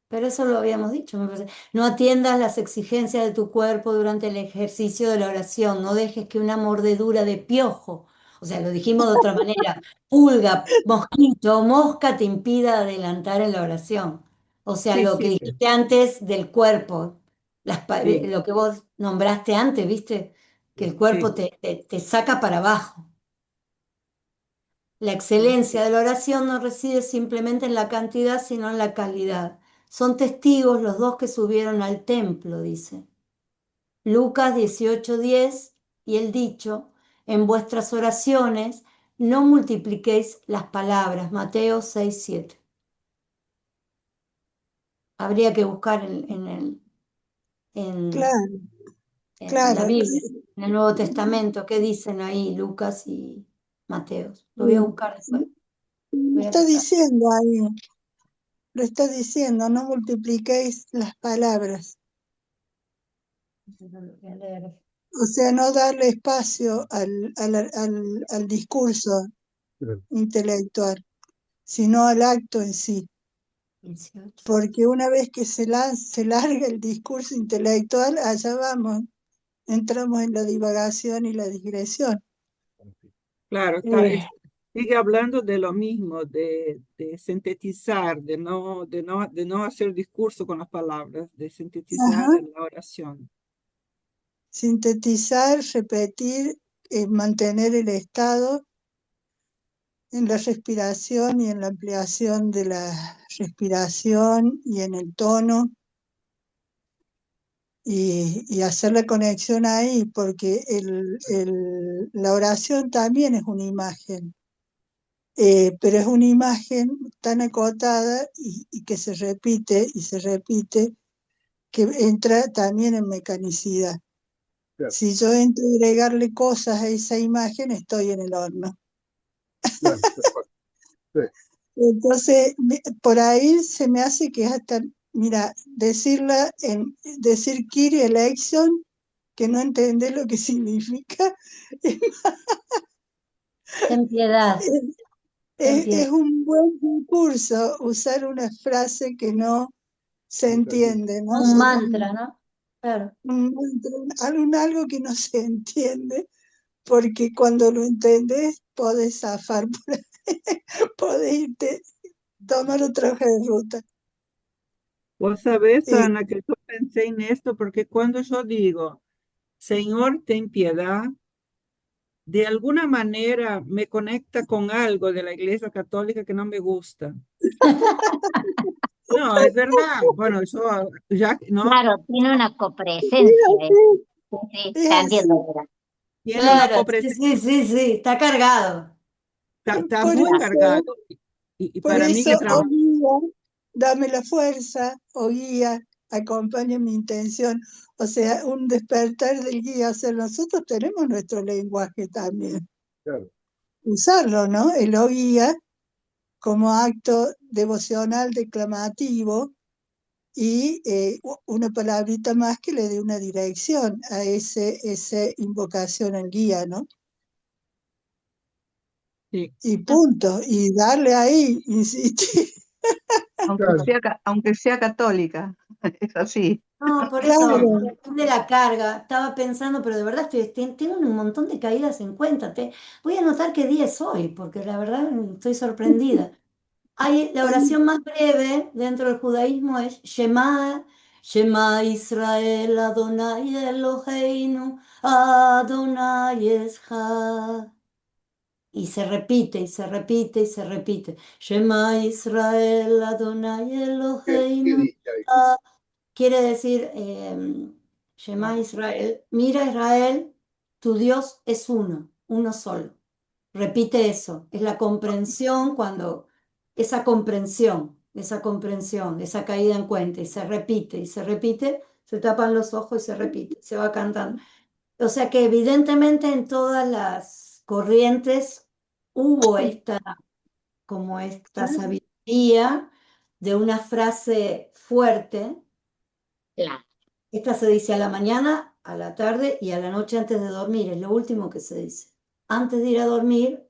Pero eso lo habíamos dicho, me parece. No atiendas las exigencias de tu cuerpo durante el ejercicio de la oración. No dejes que una mordedura de piojo, o sea, lo dijimos de otra manera, pulga, mosquito o mosca te impida adelantar en la oración. O sea, Sí, lo que sí, dijiste antes del cuerpo, sí, lo que vos nombraste antes, ¿viste? Que el sí. cuerpo te saca para abajo. La excelencia de la oración no reside simplemente en la cantidad, sino en la calidad. Son testigos los dos que subieron al templo, dice. Lucas 18:10 y el dicho, en vuestras oraciones no multipliquéis las palabras. Mateo 6:7. Habría que buscar en, Claro, en la claro. Biblia, en el Nuevo Testamento, qué dicen ahí Lucas y Mateo. Lo voy a buscar después. Voy a Está anotar. diciendo ahí, lo está diciendo, no multipliquéis las palabras. Voy a leer. O sea, no darle espacio al discurso Claro. intelectual, sino al acto en sí. 18. Porque una vez que se larga el discurso intelectual, allá vamos, entramos en la divagación y la digresión. Claro, Eh, sigue hablando de lo mismo, de sintetizar, de no hacer discurso con las palabras, de sintetizar ajá, en la oración. sintetizar, repetir, mantener el estado en la respiración y en la ampliación de la respiración y en el tono y hacer la conexión ahí, porque la oración también es una imagen, pero es una imagen tan acotada y que se repite y se repite que entra también en mecanicidad. Claro, Si yo entro a agregarle cosas a esa imagen, estoy en el horno. claro, tal cual. Sí, Entonces, por ahí se me hace que es hasta, mira, decir Kyrie eleison, que no entendés lo que significa, es, Ten piedad, ten piedad. es un buen recurso usar una frase que no se no se entiende. entiende, ¿no? Un mantra, ¿no? Claro. Algo que no se entiende, porque cuando lo entendés, podés zafar por ahí, podés irte, tomar otra hoja de ruta. Vos sabés, Eh, Ana, que yo pensé en esto porque cuando yo digo, Señor, ten piedad, de alguna manera me conecta con algo de la Iglesia Católica que no me gusta. No, es verdad. Bueno, yo ya, ¿no? Claro, tiene una copresencia. es Sí, sí, así, te es entiendo, así. Vera. Tiene una Claro, sí, copresencia, sí, sí, sí, está cargado. está Por muy eso, cargado. Y por para mí eso, que oh trabaja, guía, dame la fuerza, oh guía, acompaña mi intención. O sea, un despertar del guía. O sea, nosotros tenemos nuestro lenguaje también. Claro, Usarlo, ¿no? El oh guía como acto devocional declamativo y una palabrita más que le dé una dirección a esa invocación al guía, ¿no? sí. Y punto, y darle ahí, insistir. claro, Aunque sea católica, es así. No, por eso, Claro, depende de la carga. Estaba pensando, pero de verdad tengo un montón de caídas en cuenta. Voy a anotar qué día es hoy, porque la verdad estoy sorprendida. La oración más breve dentro del judaísmo es Shema, Shema Israel, Adonai Eloheinu, Adonai Echad. Y se repite, y se repite, y se repite. Shema Israel, Adonai ¿Qué Eloheinu. dice ahí? Quiere decir, Shema Israel, mira Israel, tu Dios es uno solo. Repite eso, es la comprensión esa comprensión, esa caída en cuenta, y se repite, se tapan los ojos y se repite, se va cantando. O sea que evidentemente en todas las corrientes hubo esta sabiduría de una frase fuerte. Claro. Esta se dice a la mañana, a la tarde y a la noche antes de dormir, es lo último que se dice. Antes de ir a dormir,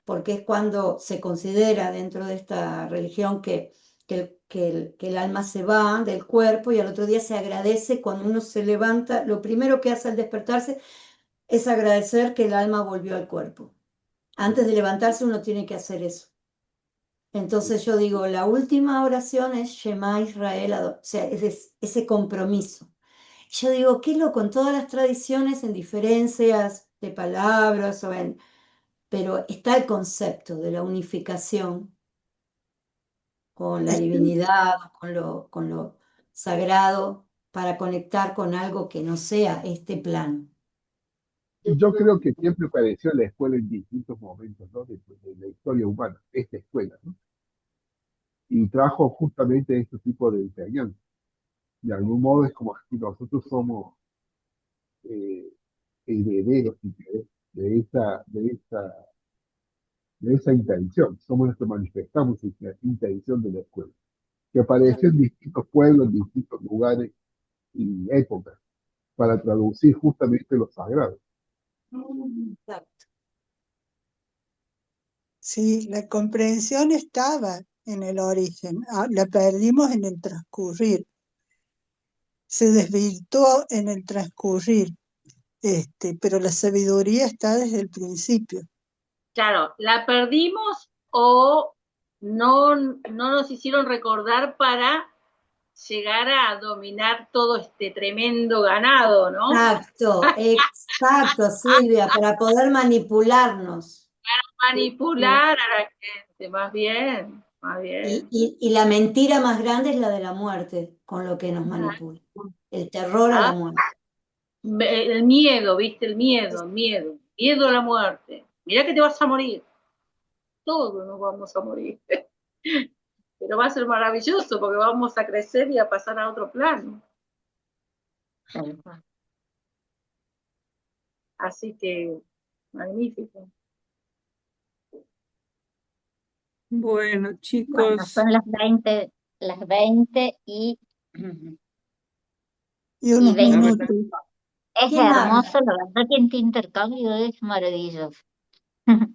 porque es cuando se considera dentro de esta religión que el alma se va del cuerpo y al otro día se agradece cuando uno se levanta. Lo primero que hace al despertarse es agradecer que el alma volvió al cuerpo. Antes de levantarse uno tiene que hacer eso. Entonces yo digo, la última oración es Shema Israel, o sea, es ese compromiso. Yo digo, qué loco, en todas las tradiciones, en diferencias de palabras, pero está el concepto de la unificación con la divinidad, con lo sagrado, para conectar con algo que no sea este plano. Yo creo que siempre apareció la escuela en distintos momentos, ¿no? de la historia humana, esta escuela, ¿no? Y trajo justamente este tipo de enseñanza. De algún modo es como si nosotros somos eh, herederos, si querés, de esa intención. Somos los que manifestamos esa intención de la escuela, que apareció en distintos pueblos, en distintos lugares y épocas, para traducir justamente lo sagrado. Exacto. Sí, la comprensión estaba en el origen, la perdimos en el transcurrir, se desvirtuó en el transcurrir, pero la sabiduría está desde el principio. Claro, la perdimos o no nos hicieron recordar para llegar a dominar todo este tremendo ganado, ¿no? Exacto, Silvia, para poder manipularnos. Manipular a la gente, más bien. Y la mentira más grande es la de la muerte, con lo que nos manipula. El terror a la muerte. El miedo, ¿viste? El miedo a la muerte. Mirá que te vas a morir. Todos nos vamos a morir. Pero va a ser maravilloso porque vamos a crecer y a pasar a otro plano. Así que, magnífico. Bueno, Bueno, chicos, son las 20 y Y unos 20. minutos. Es ¿Quién habla? hermoso, la verdad que este intercambio es maravilloso.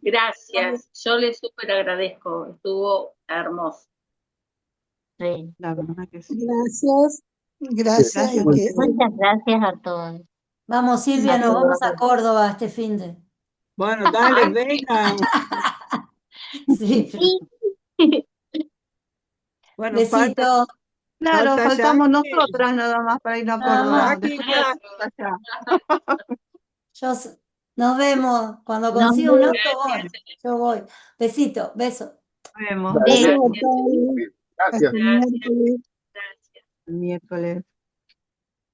Gracias, yo les súper agradezco, estuvo hermoso. Sí. La verdad que sí. Gracias, gracias y que Muchas gracias a todos. Vamos, Silvia, nos vamos a Córdoba este finde. bueno, dale, vengan. Sí, Sí. Bueno, falta, besito. Claro, falta faltamos Jackie. nosotras nada más para ir a Nada Córdoba. más. Jackie Después ya. allá. Nos vemos. Cuando Nos consiga un vemos. auto voy. Yo voy. Besito, beso. Nos vemos. besos Besos. a todos. Gracias. Hasta el miércoles. Gracias. El miércoles.